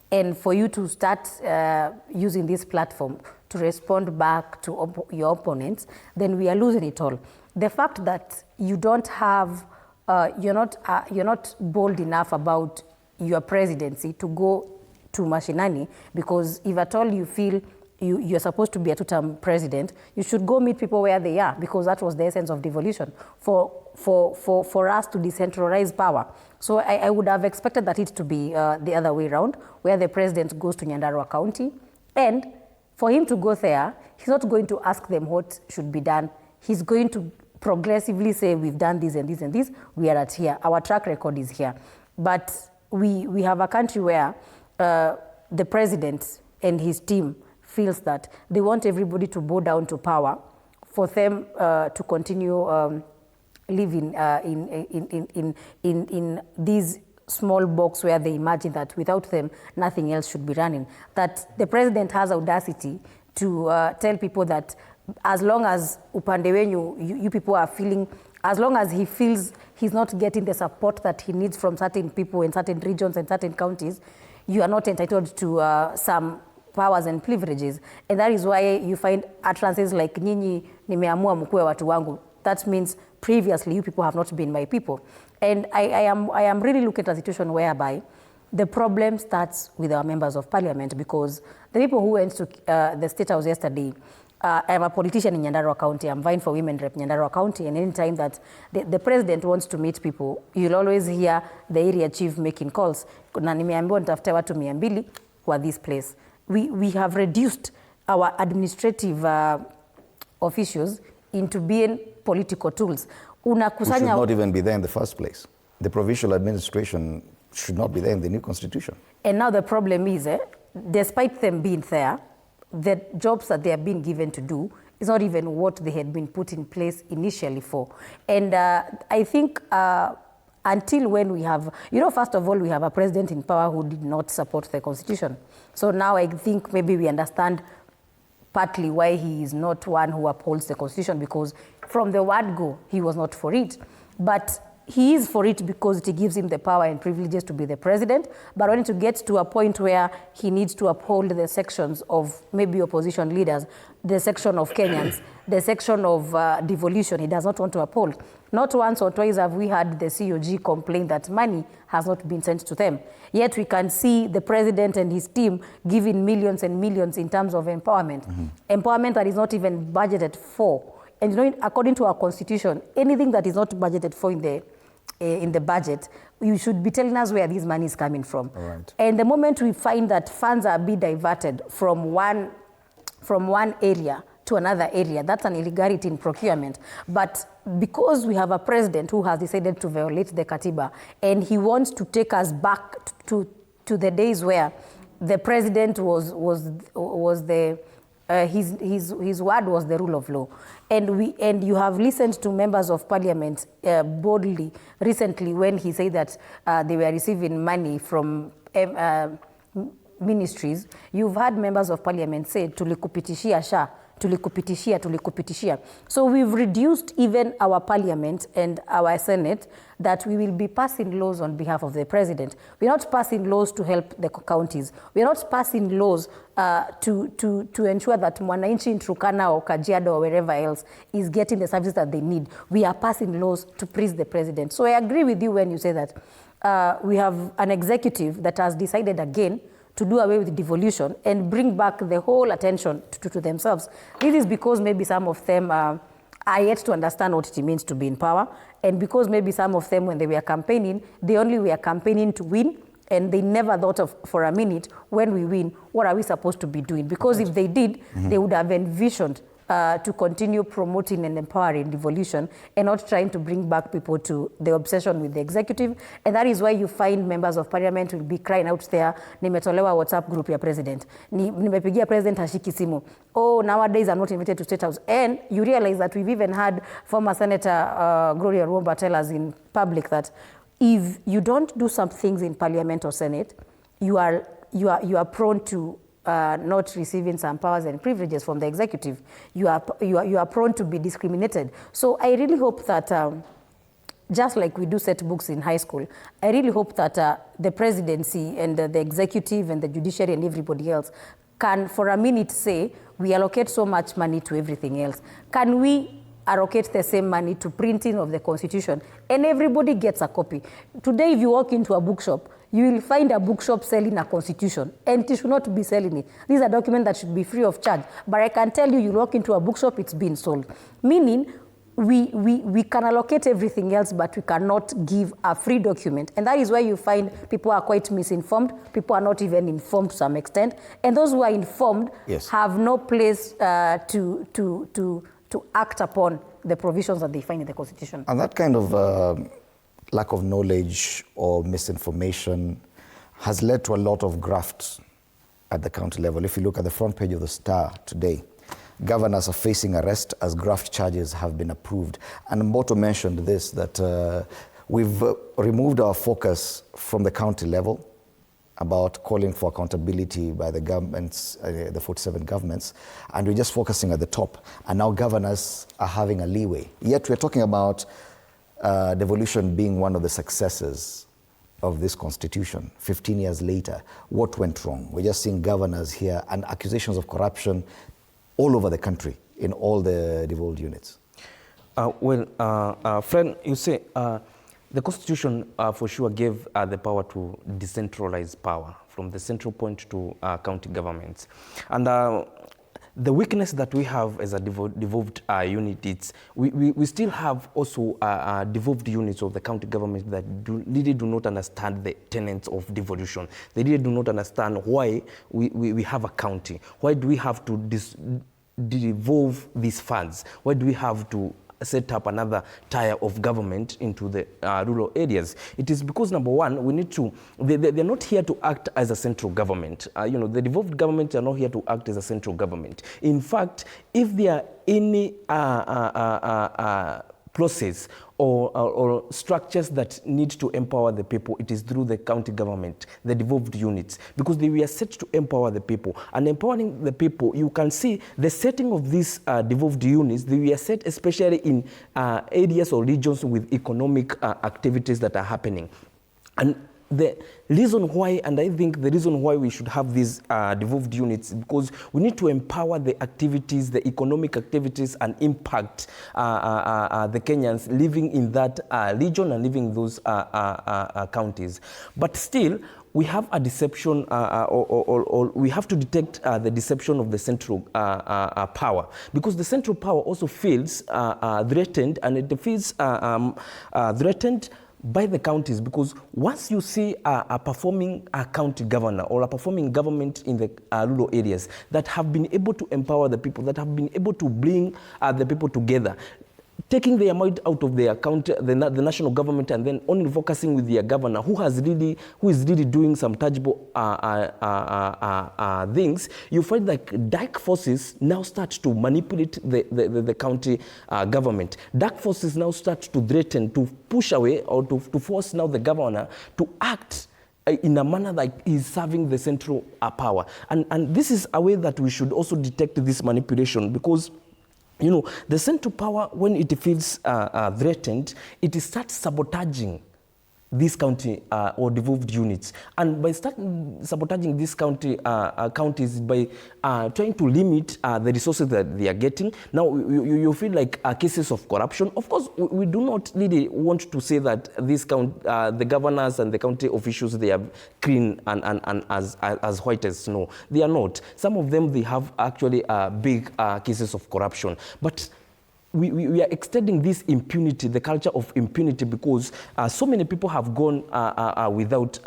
and for you to start using this platform to respond back to your opponents, then we are losing it all. The fact that you don't have, you're not bold enough about your presidency to go to mashinani, because if at all you feel you're supposed to be a two-term president, you should go meet people where they are, because that was the essence of devolution, for us to decentralize power. So I would have expected that it to be the other way around, where the president goes to Nyandarua County, and for him to go there, he's not going to ask them what should be done. He's going to progressively say, we've done this and this and this, we are at here, our track record is here. But we have a country where the president and his team feels that they want everybody to bow down to power for them to continue living in these small box where they imagine that without them, nothing else should be running. That the president has audacity to tell people that as long as upande wenyu, you people are feeling, as long as he feels he's not getting the support that he needs from certain people in certain regions and certain counties, you are not entitled to some powers and privileges. And that is why you find utterances like, nyinyi nimeamua mkuwe watu wangu. That means previously you people have not been my people. And I am really looking at a situation whereby the problem starts with our members of parliament, because the people who went to the State House yesterday, I'm a politician in Nyandarua County. I'm vying for women rep Nyandarua County, and anytime that the president wants to meet people, you'll always hear the area chief making calls. Na nimeambiwa nitafute watu 200 kwa this place. We have reduced our administrative officials into being political tools. We should not even be there in the first place. The provincial administration should not be there in the new constitution. And now the problem is, despite them being there, the jobs that they are being given to do is not even what they had been put in place initially for. And I think until when we have, first of all, we have a president in power who did not support the constitution. So now I think maybe we understand partly why he is not one who upholds the constitution, because from the word go, he was not for it. But he is for it because it gives him the power and privileges to be the president. But when it gets to a point where he needs to uphold the sections of maybe opposition leaders, the section of Kenyans, the section of devolution, he does not want to uphold. Not once or twice have we had the COG complain that money has not been sent to them. Yet we can see the president and his team giving millions and millions in terms of empowerment. Empowerment that is not even budgeted for. And according to our constitution, anything that is not budgeted for in the budget, you should be telling us where this money is coming from. Right. And the moment we find that funds are being diverted from one area to another area, that's an illegality in procurement. But because we have a president who has decided to violate the Katiba, and he wants to take us back to the days where the president was the his word was the rule of law, and you have listened to members of parliament boldly recently when he said that they were receiving money from ministries. You've had members of parliament say tulikupitishia SHA, tulikupitishia. So we've reduced even our parliament and our senate that we will be passing laws on behalf of the president. We're not passing laws to help the counties. We're not passing laws to ensure that mwananchi in Turkana or Kajiado or wherever else is getting the services that they need. We are passing laws to please the president. So I agree with you when you say that we have an executive that has decided again to do away with devolution and bring back the whole attention to themselves. This is because maybe some of them are yet to understand what it means to be in power, and because maybe some of them, when they were campaigning, they only were campaigning to win, and they never thought of, for a minute, when we win, what are we supposed to be doing? Because if they did, they would have envisioned to continue promoting and empowering devolution and not trying to bring back people to the obsession with the executive. And that is why you find members of parliament will be crying out there, nimetolewa WhatsApp group ya president, nimepigia president hashiki simu. Oh, nowadays I'm not invited to State House. And you realize that we've even had former Senator Gloria Rwomba tell us in public that if you don't do some things in parliament or senate, you are prone to not receiving some powers and privileges from the executive. You are prone to be discriminated. So I really hope that just like we do set books in high school, I really hope that the presidency and the executive and the judiciary and everybody else can for a minute say, we allocate so much money to everything else. Can we allocate the same money to printing of the Constitution and everybody gets a copy? Today, if you walk into a bookshop, you will find a bookshop selling a constitution, and it should not be selling it. These are documents that should be free of charge. But I can tell you, you walk into a bookshop, it's being sold. Meaning, we can allocate everything else, but we cannot give a free document. And that is why you find people are quite misinformed. People are not even informed to some extent. And those who are informed have no place to act upon the provisions that they find in the Constitution. And that kind of lack of knowledge or misinformation has led to a lot of grafts at the county level. If you look at the front page of the Star today, governors are facing arrest as graft charges have been approved. And Mboto mentioned this, that we've removed our focus from the county level about calling for accountability by the governments, the 47 governments, and we're just focusing at the top. And now governors are having a leeway. Yet we're talking about devolution being one of the successes of this constitution. 15 years later, what went wrong? We're just seeing governors here and accusations of corruption all over the country in all the devolved units. Friend, you say the constitution for sure gave the power to decentralize power from the central point to county governments. And the weakness that we have as a devolved unit, it's we still have also devolved units of the county government that really do not understand the tenets of devolution. They really do not understand why we have a county. Why do we have to devolve these funds? Why do we have to set up another tier of government into the rural areas? It is because, number one, we need to, they're not here to act as a central government. The devolved governments are not here to act as a central government. In fact, if there are any process or structures that need to empower the people, it is through the county government, the devolved units, because they were set to empower the people. And empowering the people, you can see the setting of these devolved units, they were set especially in areas or regions with economic activities that are happening. And the reason why, and I think the reason why we should have these devolved units, because we need to empower the activities, the economic activities, and impact the Kenyans living in that region and living in those counties. But still, we have a deception, or we have to detect the deception of the central power, because the central power also feels threatened, and it feels threatened by the counties, because once you see a performing county governor or a performing government in the rural areas that have been able to empower the people, that have been able to bring the people together, taking their mind out of their county, the national government, and then only focusing with their governor, who is really doing some tangible things, you find that dark forces now start to manipulate the county government. Dark forces now start to threaten, to push away, or to force now the governor to act in a manner that is serving the central power. And this is a way that we should also detect this manipulation, because you know, the central power, when it feels threatened, it starts sabotaging these county or devolved units. And by starting sabotaging these counties by trying to limit the resources that they are getting, now you feel like cases of corruption. Of course, we do not really want to say that the governors and the county officials, they are clean and as white as snow. They are not. Some of them, they have actually big cases of corruption. But we are extending this impunity, the culture of impunity, because so many people have gone without,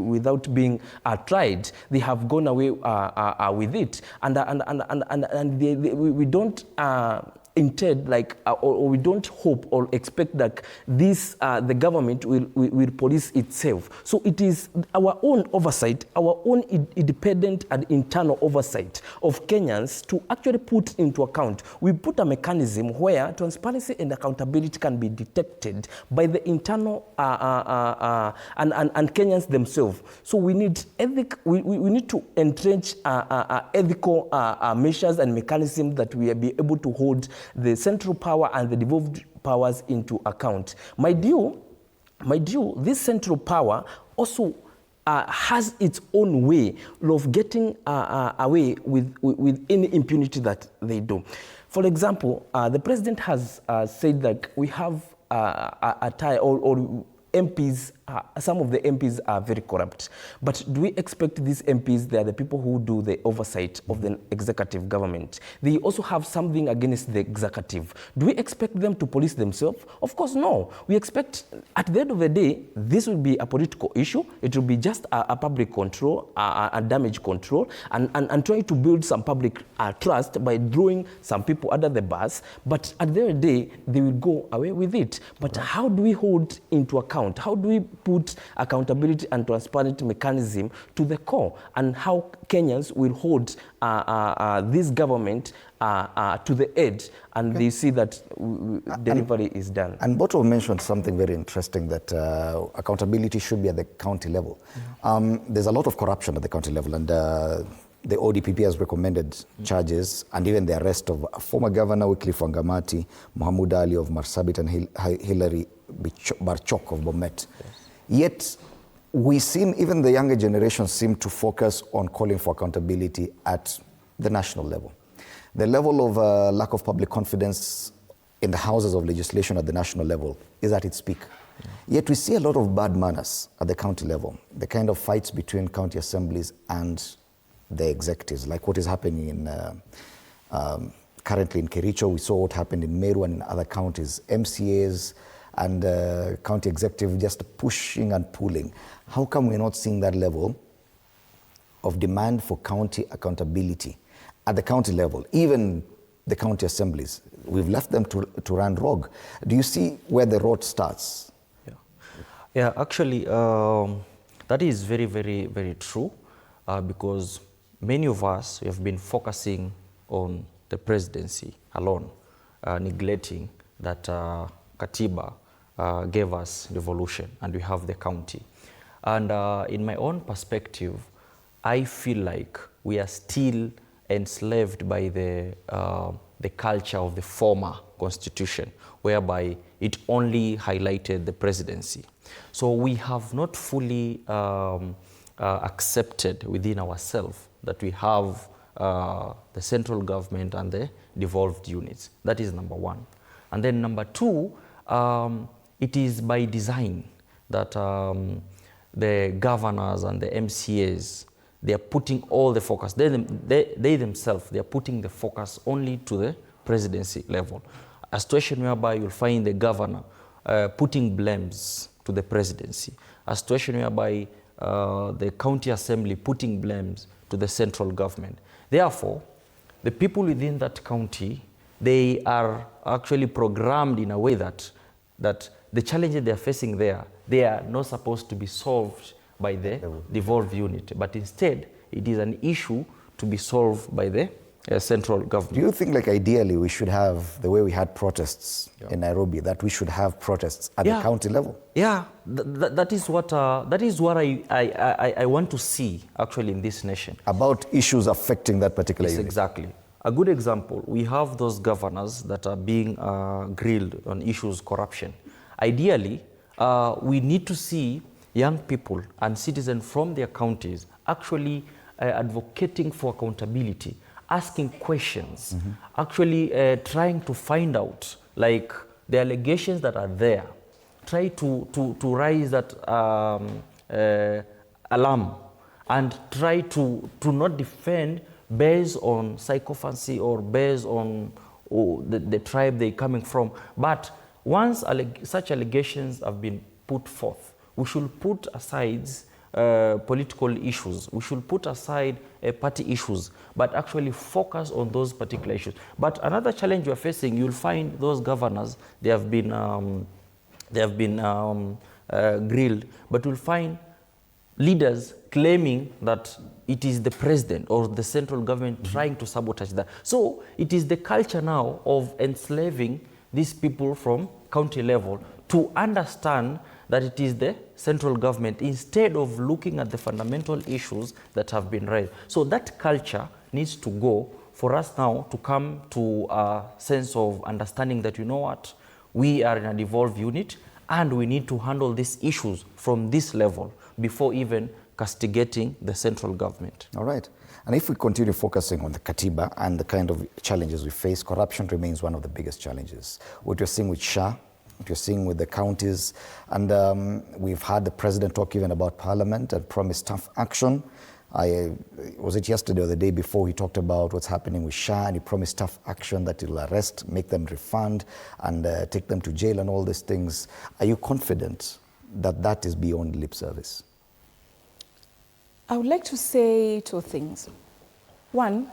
without being tried. They have gone away with it, and we don't intend, like, or we don't hope or expect that the government will police itself. So it is our own oversight, our own independent and internal oversight of Kenyans to actually put into account. We put a mechanism where transparency and accountability can be detected by the internal and Kenyans themselves. So we need we need to entrench ethical measures and mechanisms that we will be able to hold the central power and the devolved powers into account. My deal, this central power also has its own way of getting away with any impunity that they do. For example, the president has said that we have a tie, or MPs, some of the MPs are very corrupt. But do we expect these MPs, they are the people who do the oversight of the executive government? They also have something against the executive. Do we expect them to police themselves? Of course, no. We expect, at the end of the day, this will be a political issue. It will be just a public control, a damage control, and trying to build some public trust by drawing some people under the bus. But at the end of the day, they will go away with it. But how do we hold into account? How do we put accountability and transparent mechanism to the core, and how Kenyans will hold this government to the edge, and they see that delivery is done. And Boto mentioned something very interesting, that accountability should be at the county level. There's a lot of corruption at the county level, and the ODPP has recommended charges and even the arrest of former Governor Wycliffe Wangamati, Mohamud Ali of Marsabit, and Hilary Barchok of Bomet. Yes. Yet, even the younger generation seem to focus on calling for accountability at the national level. The level of lack of public confidence in the houses of legislation at the national level is at its peak. Yeah. Yet we see a lot of bad manners at the county level, the kind of fights between county assemblies and the executives, like what is happening in currently in Kericho. We saw what happened in Meru and in other counties, MCAs and county executive just pushing and pulling. How come we're not seeing that level of demand for county accountability at the county level, even the county assemblies? We've left them to run rogue. Do you see where the road starts? Yeah, actually, that is very, very, very true, because many of us have been focusing on the presidency alone, neglecting that Katiba gave us devolution, and we have the county. And in my own perspective, I feel like we are still enslaved by the culture of the former constitution, whereby it only highlighted the presidency. So we have not fully accepted within ourselves that we have the central government and the devolved units. That is number one. And then number two, it is by design that the governors and the MCAs, they are putting all the focus, they themselves, they are putting the focus only to the presidency level. A situation whereby you'll find the governor putting blames to the presidency. A situation whereby the county assembly putting blames to the central government. Therefore, the people within that county, they are actually programmed in a way that the challenges they are facing there, they are not supposed to be solved by the devolved unit, but instead it is an issue to be solved by the central government. Do you think, like, ideally we should have, the way we had protests in Nairobi, that we should have protests at the county level? Yeah, that is what I want to see actually in this nation. About issues affecting that particular unit. Exactly. A good example, we have those governors that are being grilled on issues corruption. Ideally, we need to see young people and citizens from their counties actually advocating for accountability, asking questions, actually trying to find out, like, the allegations that are there, try to raise that alarm, and try to not defend based on psychophancy or based on the tribe they're coming from. But once such allegations have been put forth, we should put aside political issues. We should put aside party issues, but actually focus on those particular issues. But another challenge we're facing, you'll find those governors, they have been grilled, but you'll find leaders claiming that it is the president or the central government trying to sabotage that. So it is the culture now of enslaving these people from county level to understand that it is the central government instead of looking at the fundamental issues that have been raised. So that culture needs to go for us now to come to a sense of understanding that, you know what, we are in a devolved unit and we need to handle these issues from this level before even castigating the central government. All right. And if we continue focusing on the Katiba and the kind of challenges we face, corruption remains one of the biggest challenges. What you're seeing with SHA, what you're seeing with the counties, and we've had the president talk even about parliament and promise tough action. Was it yesterday or the day before, he talked about what's happening with SHA, and he promised tough action, that he'll arrest, make them refund, and take them to jail and all these things. Are you confident that that is beyond lip service? I would like to say two things. One,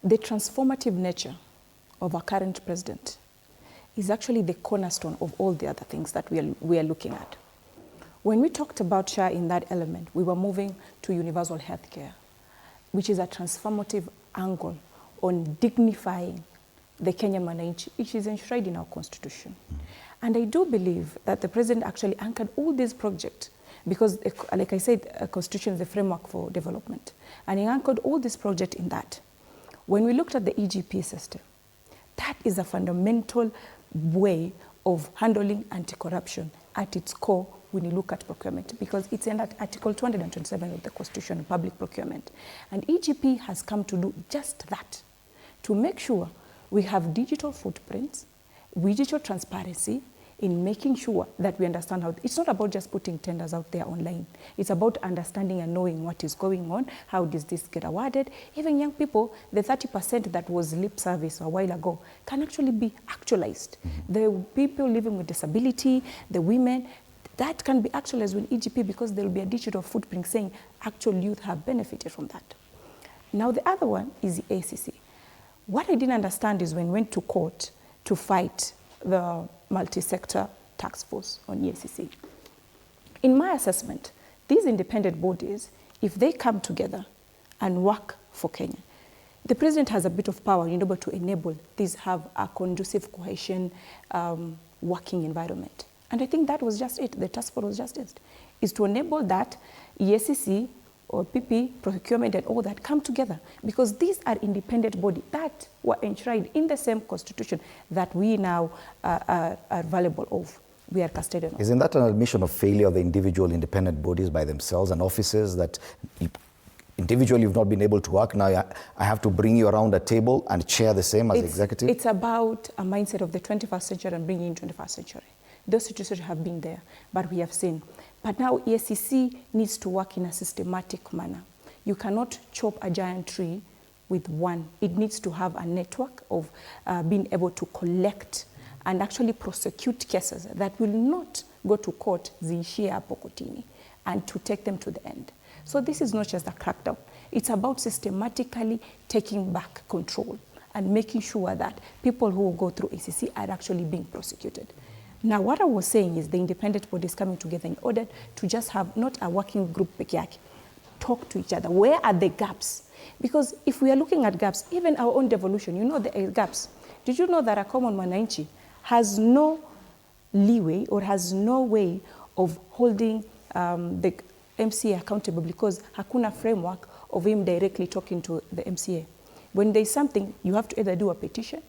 the transformative nature of our current president is actually the cornerstone of all the other things that we are looking at. When we talked about SHA in that element, we were moving to universal health care, which is a transformative angle on dignifying the Kenyan Mwananchi, which is enshrined in our constitution. And I do believe that the president actually anchored all these projects because, like I said, a constitution is the framework for development. And he anchored all these projects in that. When we looked at the EGP system, that is a fundamental way of handling anti-corruption at its core when you look at procurement, because it's in that Article 227 of the Constitution, public procurement. And EGP has come to do just that, to make sure we have digital footprints, digital transparency, in making sure that we understand how, it's not about just putting tenders out there online. It's about understanding and knowing what is going on, how does this get awarded. Even young people, the 30% that was lip service a while ago can actually be actualized. The people living with disability, the women, that can be actualized with EGP because there will be a digital footprint saying actual youth have benefited from that. Now the other one is the ACC. What I didn't understand is when we went to court to fight the multi-sector task force on EACC. In my assessment, these independent bodies, if they come together and work for Kenya, the president has a bit of power in order to enable these have a conducive cohesion working environment. And I think that was just it. The task force was just it. Is to enable that EACC or PP, procurement and all that come together, because these are independent bodies that were enshrined in the same constitution that we now are valuable of. We are custodian of. Isn't that an admission of failure of the individual independent bodies by themselves and offices, that individually you've not been able to work, now I have to bring you around a table and chair the same as executive? It's about a mindset of the 21st century and bringing in 21st century. Those situations have been there, but we have seen. But now EACC needs to work in a systematic manner. You cannot chop a giant tree with one. It needs to have a network of being able to collect and actually prosecute cases that will not go to court, ziishie hapo kotini, and to take them to the end. So this is not just a crackdown. It's about systematically taking back control and making sure that people who go through ACC are actually being prosecuted. Now, what I was saying is the independent bodies coming together in order to just have not a working group peke yake, talk to each other. Where are the gaps? Because if we are looking at gaps, even our own devolution, you know the gaps. Did you know that a common mwananchi has no leeway or has no way of holding the MCA accountable because hakuna framework of him directly talking to the MCA? When there's something, you have to either do a petition,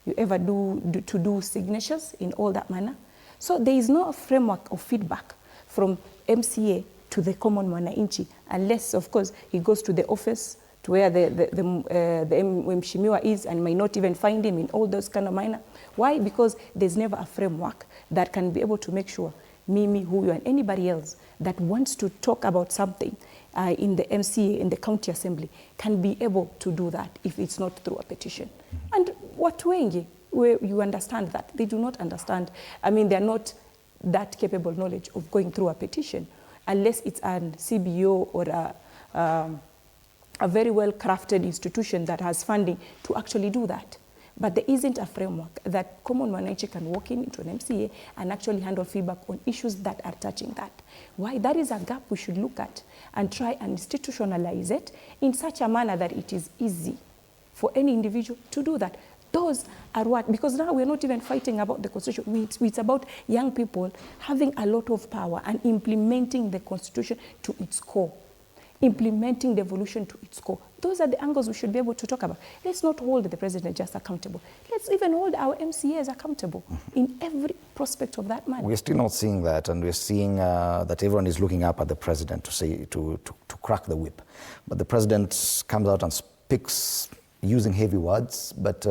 you ever do signatures in all that manner. So there is no framework of feedback from MCA to the common mwananchi, unless, of course, he goes to the office to where the mheshimiwa is and may not even find him in all those kind of manner. Why? Because there's never a framework that can be able to make sure Mimi, Huyu, and anybody else that wants to talk about something in the MCA, in the county assembly, can be able to do that if it's not through a petition. And watu wengi, you understand that. They do not understand. I mean, they're not that capable knowledge of going through a petition unless it's an CBO or a very well-crafted institution that has funding to actually do that. But there isn't a framework that common mwananchi can walk into an MCA and actually handle feedback on issues that are touching that. Why? That is a gap we should look at and try and institutionalize it in such a manner that it is easy for any individual to do that. Those are what, because now we're not even fighting about the constitution. It's about young people having a lot of power and implementing the constitution to its core. Implementing devolution to its core. Those are the angles we should be able to talk about. Let's not hold the president just accountable. Let's even hold our MCAs accountable in every prospect of that manner. We're still not seeing that, and we're seeing that everyone is looking up at the president to say to crack the whip. But the president comes out and speaks using heavy words, but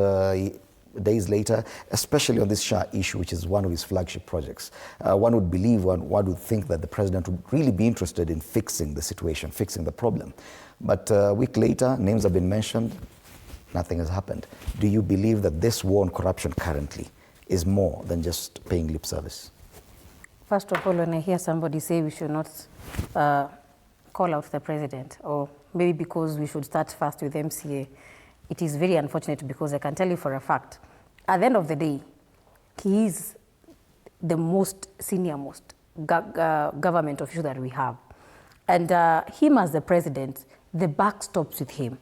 days later, especially on this SHA issue, which is one of his flagship projects, one would believe, one would think that the president would really be interested in fixing the situation, fixing the problem. But a week later, names have been mentioned, nothing has happened. Do you believe that this war on corruption currently is more than just paying lip service? First of all, when I hear somebody say we should not call out the president, or maybe because we should start first with MCA, it is very unfortunate because I can tell you for a fact, at the end of the day, he is the most senior-most government official that we have. And him as the president, the buck stops with him.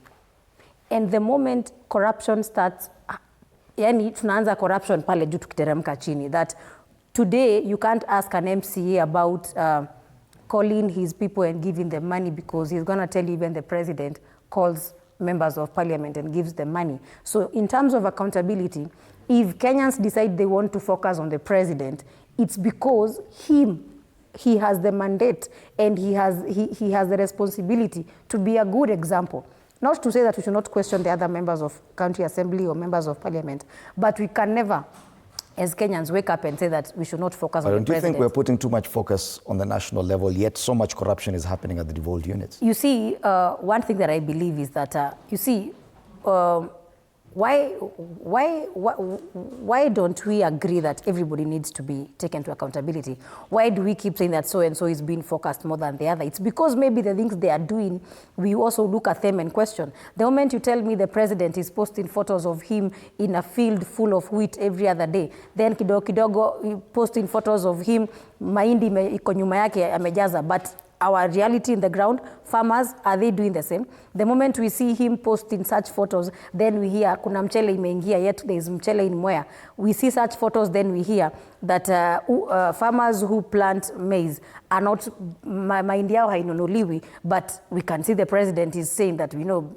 And the moment corruption starts, yani tunaanza corruption pale juu tukiteremka chini, that today you can't ask an MCA about calling his people and giving them money because he's going to tell you even the president calls members of parliament and gives them money. So in terms of accountability, if Kenyans decide they want to focus on the president, it's because he has the mandate and he has the responsibility to be a good example. Not to say that we should not question the other members of county assembly or members of parliament, but we can never, as Kenyans, wake up and say that we should not focus on the president. Don't you think we're putting too much focus on the national level, yet so much corruption is happening at the devolved units? You see, one thing that I believe is that, you see, why don't we agree that everybody needs to be taken to accountability? Why do we keep saying that so-and-so is being focused more than the other? It's because maybe the things they are doing, we also look at them and question. The moment you tell me the president is posting photos of him in a field full of wheat every other day, then kidogo posting photos of him, mahindi iko nyuma yake amejaza, but our reality in the ground, farmers, are they doing the same? The moment we see him posting such photos, then we hear, kuna mchele imeingia, yet there is mchele in Mwea. We see such photos, then we hear that farmers who plant maize are not, mahindi yao hainunuliwi, but we can see the president is saying that, you know,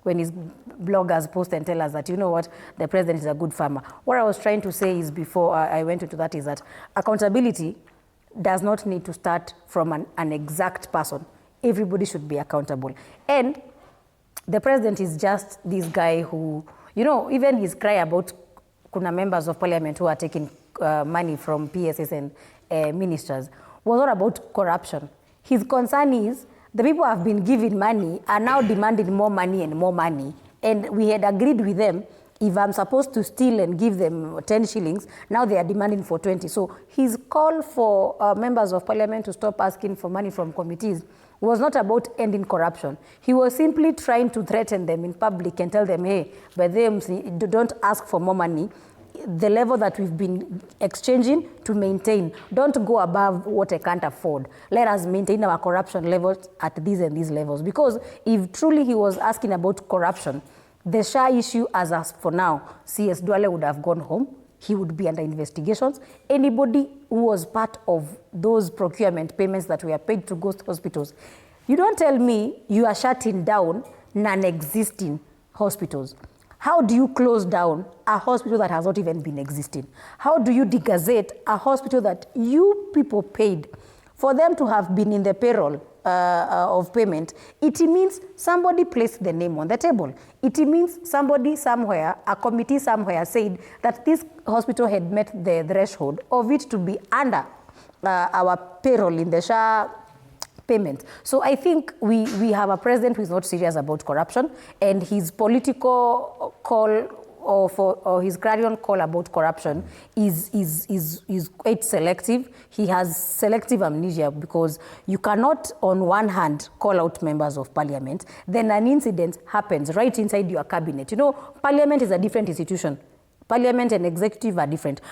when his bloggers post and tell us that, you know what, the president is a good farmer. What I was trying to say is, before I went into that, is that accountability does not need to start from an exact person. Everybody should be accountable. And the president is just this guy who, you know, even his cry about kuna members of parliament who are taking money from PSS and ministers was not about corruption. His concern is the people who have been given money are now demanding more money and more money. And we had agreed with them If I'm supposed to steal and give them 10 shillings, now they are demanding for 20. So his call for members of parliament to stop asking for money from committees was not about ending corruption. He was simply trying to threaten them in public and tell them, hey, by them, don't ask for more money. The level that we've been exchanging to maintain. Don't go above what I can't afford. Let us maintain our corruption levels at these and these levels. Because if truly he was asking about corruption, the SHA issue as for now, CS Duale would have gone home. He would be under investigations. Anybody who was part of those procurement payments that were paid to ghost hospitals. You don't tell me you are shutting down non-existing hospitals. How do you close down a hospital that has not even been existing? How do you degazette a hospital that you people paid for them to have been in the payroll of payment? It means somebody placed the name on the table. It means somebody somewhere, a committee somewhere said that this hospital had met the threshold of it to be under our payroll in the SHA payment. So I think we have a president who is not serious about corruption, and his political call or his clarion call about corruption is quite selective. He has selective amnesia, because you cannot on one hand call out members of parliament, then an incident happens right inside your cabinet. You know, parliament is a different institution. Parliament and executive are different,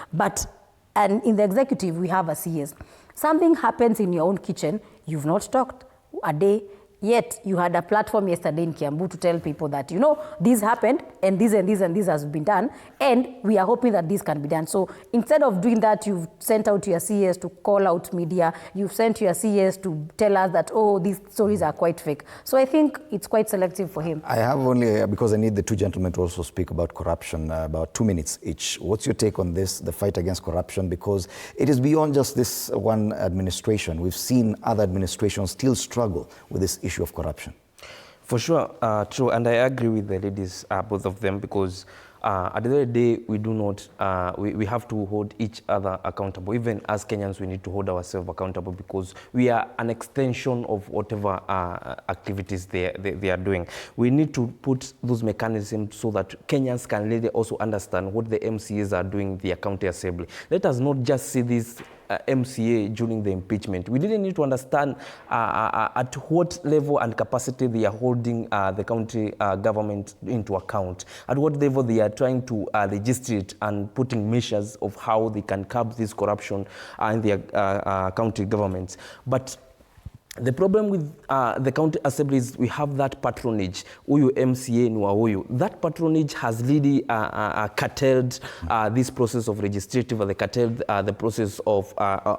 and in the executive we have a CS. Something happens in your own kitchen, you've not talked a day, yet you had a platform yesterday in Kiambu to tell people that, you know, this happened and this and this and this has been done, and we are hoping that this can be done. So instead of doing that, you've sent out your CS to call out media, you've sent your CS to tell us that, oh, these stories are quite fake. So I think it's quite selective for him. I have only, because I need the two gentlemen to also speak about corruption, about 2 minutes each. What's your take on this, the fight against corruption? Because it is beyond just this one administration. We've seen other administrations still struggle with this issue of corruption. For sure, true, and I agree with the ladies, both of them, because at the end of the day, we do not, we have to hold each other accountable. Even as Kenyans, we need to hold ourselves accountable, because we are an extension of whatever activities they are doing. We need to put those mechanisms so that Kenyans can really also understand what the MCAs are doing in the county assembly. Let us not just see this MCA during the impeachment. We didn't need to understand at what level and capacity they are holding the county government into account, at what level they are trying to legislate and putting measures of how they can curb this corruption in their county governments. But the problem with the county assembly is we have that patronage. Uyu MCA ni wa uyu. That patronage has really curtailed this process of legislative, they curtailed the process of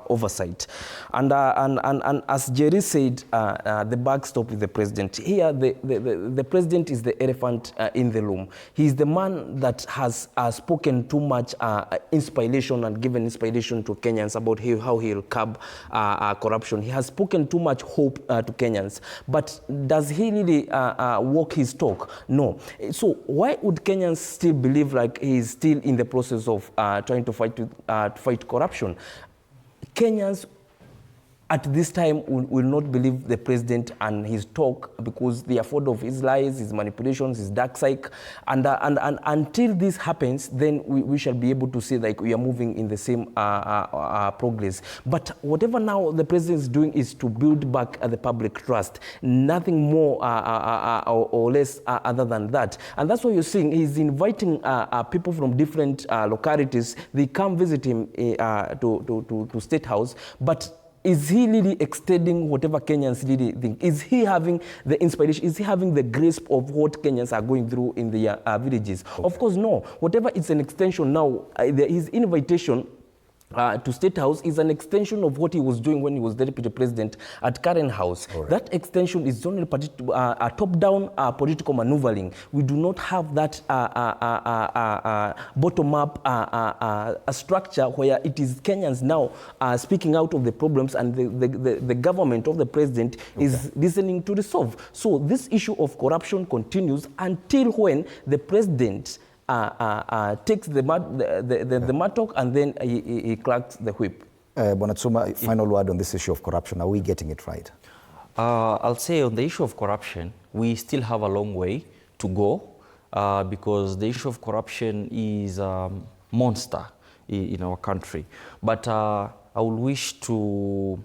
oversight. And as Jerry said, the buck stopped with the president. Here, the president is the elephant in the room. He's the man that has spoken too much inspiration and given inspiration to Kenyans about how he'll curb corruption. He has spoken too much hope to Kenyans, but does he really walk his talk? No. So why would Kenyans still believe like he's still in the process of trying to fight corruption? Kenyans at this time will not believe the president and his talk, because they are afraid of his lies, his manipulations, his dark side. And until this happens, then we shall be able to say like we are moving in the same progress. But whatever now the president is doing is to build back the public trust. Nothing more or less other than that. And that's what you're seeing. He's inviting people from different localities. They come visit him to State House. But is he really extending whatever Kenyans really think? Is he having the inspiration? Is he having the grasp of what Kenyans are going through in their villages? Okay. Of course, no. Whatever is an extension now, his invitation to State House is an extension of what he was doing when he was the deputy president at Karen House. Right. That extension is only a top-down political maneuvering. We do not have that bottom-up structure where it is Kenyans now speaking out of the problems, and the government of the president is listening to resolve. So this issue of corruption continues until when the president takes the mattock and then he cracks the whip. Bonatsuma, final word on this issue of corruption. Are we getting it right? I'll say on the issue of corruption, we still have a long way to go. because the issue of corruption is a monster in our country. But I would wish to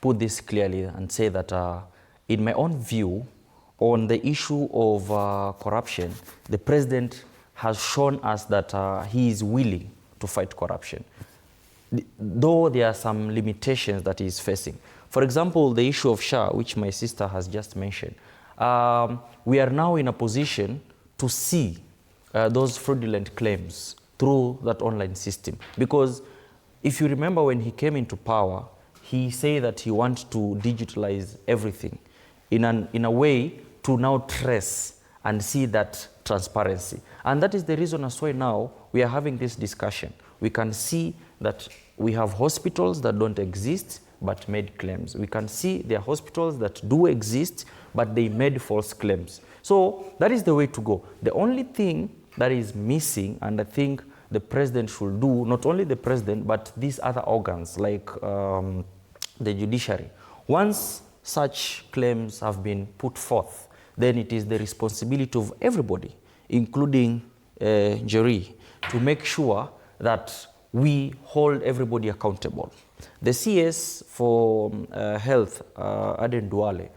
put this clearly and say that in my own view, on the issue of corruption, the president has shown us that he is willing to fight corruption, though there are some limitations that he is facing. For example, the issue of SHA, which my sister has just mentioned, we are now in a position to see those fraudulent claims through that online system. Because if you remember when he came into power, he said that he wants to digitalize everything in a way to now trace and see that transparency. And that is the reason as why now we are having this discussion. We can see that we have hospitals that don't exist but made claims. We can see there are hospitals that do exist but they made false claims. So that is the way to go. The only thing that is missing, and I think the president should do, not only the president but these other organs like the judiciary, once such claims have been put forth, then it is the responsibility of everybody, including jury, to make sure that we hold everybody accountable. The CS for Health, Aden Duale,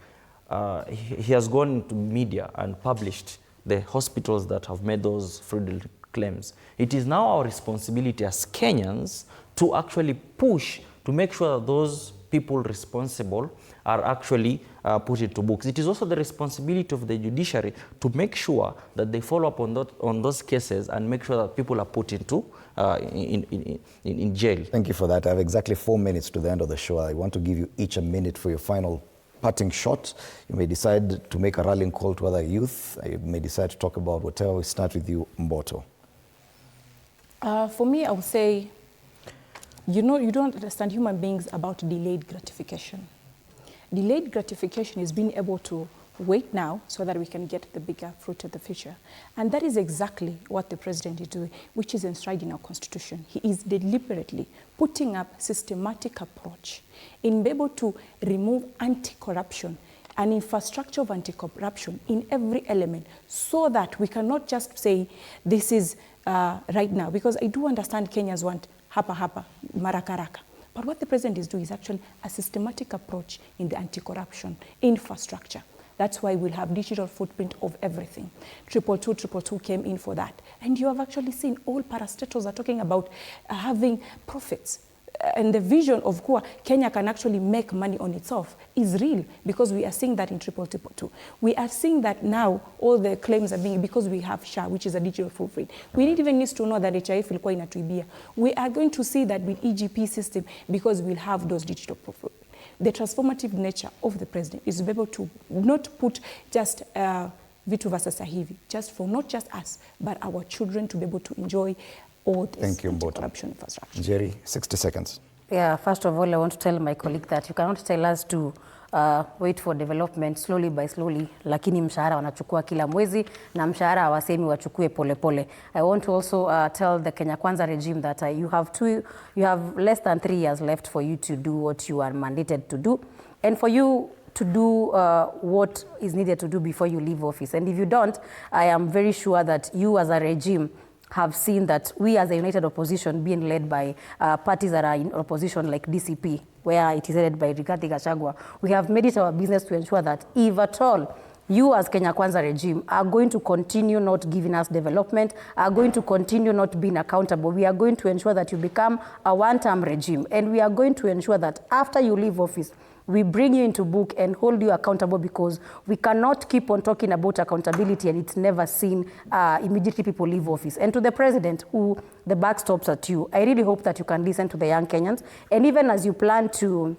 he has gone to media and published the hospitals that have made those fraudulent claims. It is now our responsibility as Kenyans to actually push to make sure that those people responsible are actually put into books. It is also the responsibility of the judiciary to make sure that they follow up on those cases and make sure that people are put into in jail. Thank you for that. I have exactly 4 minutes to the end of the show. I want to give you each a minute for your final parting shot. You may decide to make a rallying call to other youth. You may decide to talk about whatever. We start with you, Mboto. For me, I would say, you don't understand human beings about delayed gratification. Delayed gratification is being able to wait now so that we can get the bigger fruit of the future. And that is exactly what the president is doing, which is enshrined in our constitution. He is deliberately putting up systematic approach in being able to remove anti-corruption, an infrastructure of anti-corruption in every element, so that we cannot just say this is right now, because I do understand Kenyans want hapa, marakaraka. But what the president is doing is actually a systematic approach in the anti-corruption infrastructure. That's why we'll have digital footprint of everything. 222 came in for that. And you have actually seen all parastatals are talking about having profits. And the vision of Kua, Kenya can actually make money on itself is real, because we are seeing that in 222. We are seeing that now all the claims are being, because we have SHA, which is a digital footprint. We need even needs to know that HIF ilikuwa inatuibia. We are going to see that with EGP system, because we'll have those digital footprint. The transformative nature of the president is to be able to not put just vitu vya sasa hivi, just for not just us, but our children to be able to enjoy all this corruption infrastructure. Jerry, 60 seconds. Yeah, first of all, I want to tell my colleague that you cannot tell us to wait for development slowly by slowly, lakini mshahara wanachukua kila mwezi na mshahara hawasemi wachukue pole pole. I want to also tell the Kenya Kwanza regime that you have less than 3 years left for you to do what you are mandated to do, and for you to do what is needed to do before you leave office. And if you don't, I am very sure that you as a regime have seen that we as a united opposition being led by parties that are in opposition like DCP, where it is headed by Rigathi Gachagua, we have made it our business to ensure that if at all you as Kenya Kwanza regime are going to continue not giving us development, are going to continue not being accountable, we are going to ensure that you become a one-term regime, and we are going to ensure that after you leave office, we bring you into book and hold you accountable, because we cannot keep on talking about accountability and it's never seen immediately people leave office. And to the president, who the buck stops at you, I really hope that you can listen to the young Kenyans, and even as you plan to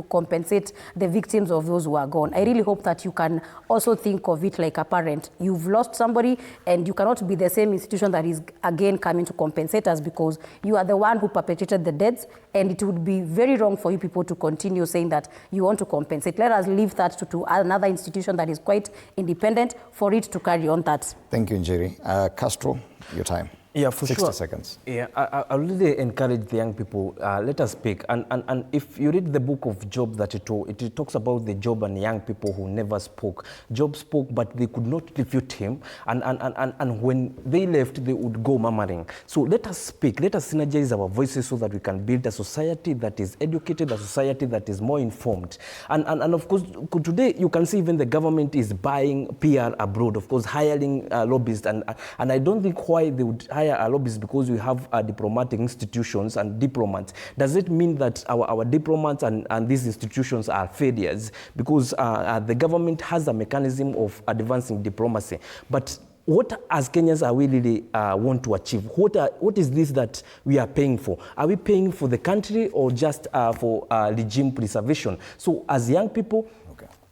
compensate the victims of those who are gone, I really hope that you can also think of it like a parent. You've lost somebody, and you cannot be the same institution that is again coming to compensate us, because you are the one who perpetrated the deaths, and it would be very wrong for you people to continue saying that you want to compensate. Let us leave that to another institution that is quite independent for it to carry on that. Thank you, Njeri. Castro, your time. Yeah, for 60 sure. seconds. Yeah, I really encourage the young people, let us speak. And if you read the book of Job that it talks about the Job and young people who never spoke. Job spoke, but they could not refute him. And when they left, they would go murmuring. So let us speak, let us synergize our voices so that we can build a society that is educated, a society that is more informed. And of course, today you can see even the government is buying PR abroad, of course, hiring lobbyists. And I don't think why they would hire a lobbyist because we have diplomatic institutions and diplomats. Does it mean that our diplomats and these institutions are failures? Because the government has a mechanism of advancing diplomacy. But what as Kenyans are we really want to achieve? What is this that we are paying for? Are we paying for the country or just for regime preservation? So as young people,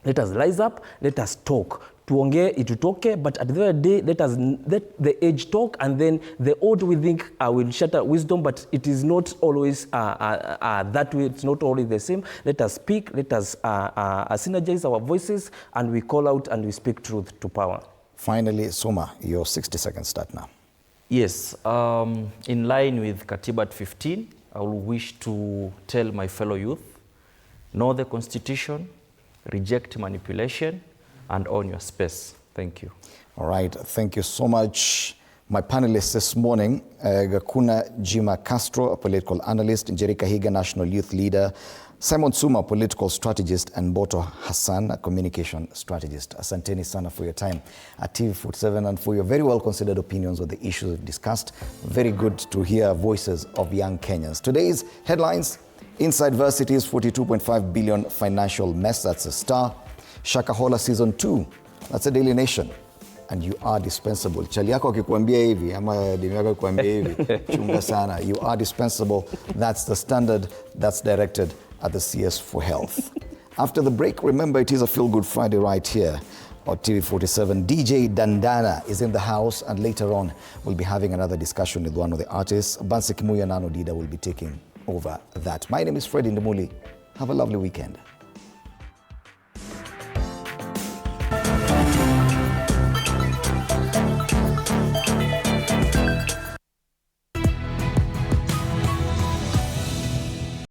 let us rise up, let us talk. Tuongee itutoke, but at the end of the day, let the age talk, and then the old we think will shatter wisdom, but it is not always that way. It's not always the same. Let us speak, let us synergize our voices, and we call out and we speak truth to power. Finally, Soma, your 60 seconds start now. Yes, in line with Katiba at 15, I will wish to tell my fellow youth, know the Constitution, reject manipulation, and own your space. Thank you. All right, thank you so much. My panelists this morning, Gakuna Jima Castro, a political analyst, Njeri Kahiga, national youth leader, Simon Suma, political strategist, and Boto Hassan, a communication strategist. Asanteni sana for your time at TV47 and for your very well-considered opinions on the issues we've discussed. Very good to hear voices of young Kenyans. Today's headlines: Inside Versity's 42.5 billion financial mess, that's a star. Shakahola Season 2, that's a Daily Nation. And you are dispensable. Chali yako akikuambia hivi, ama dini yako akikuambia hivi, chunga sana. You are dispensable. That's the standard that's directed at the CS for Health. After the break, remember it is a Feel Good Friday right here on TV47. DJ Dandana is in the house, and later on we'll be having another discussion with one of the artists. Bansi Kimuya Nano Dida will be taking over that. My name is Fred Indemuli. Have a lovely weekend.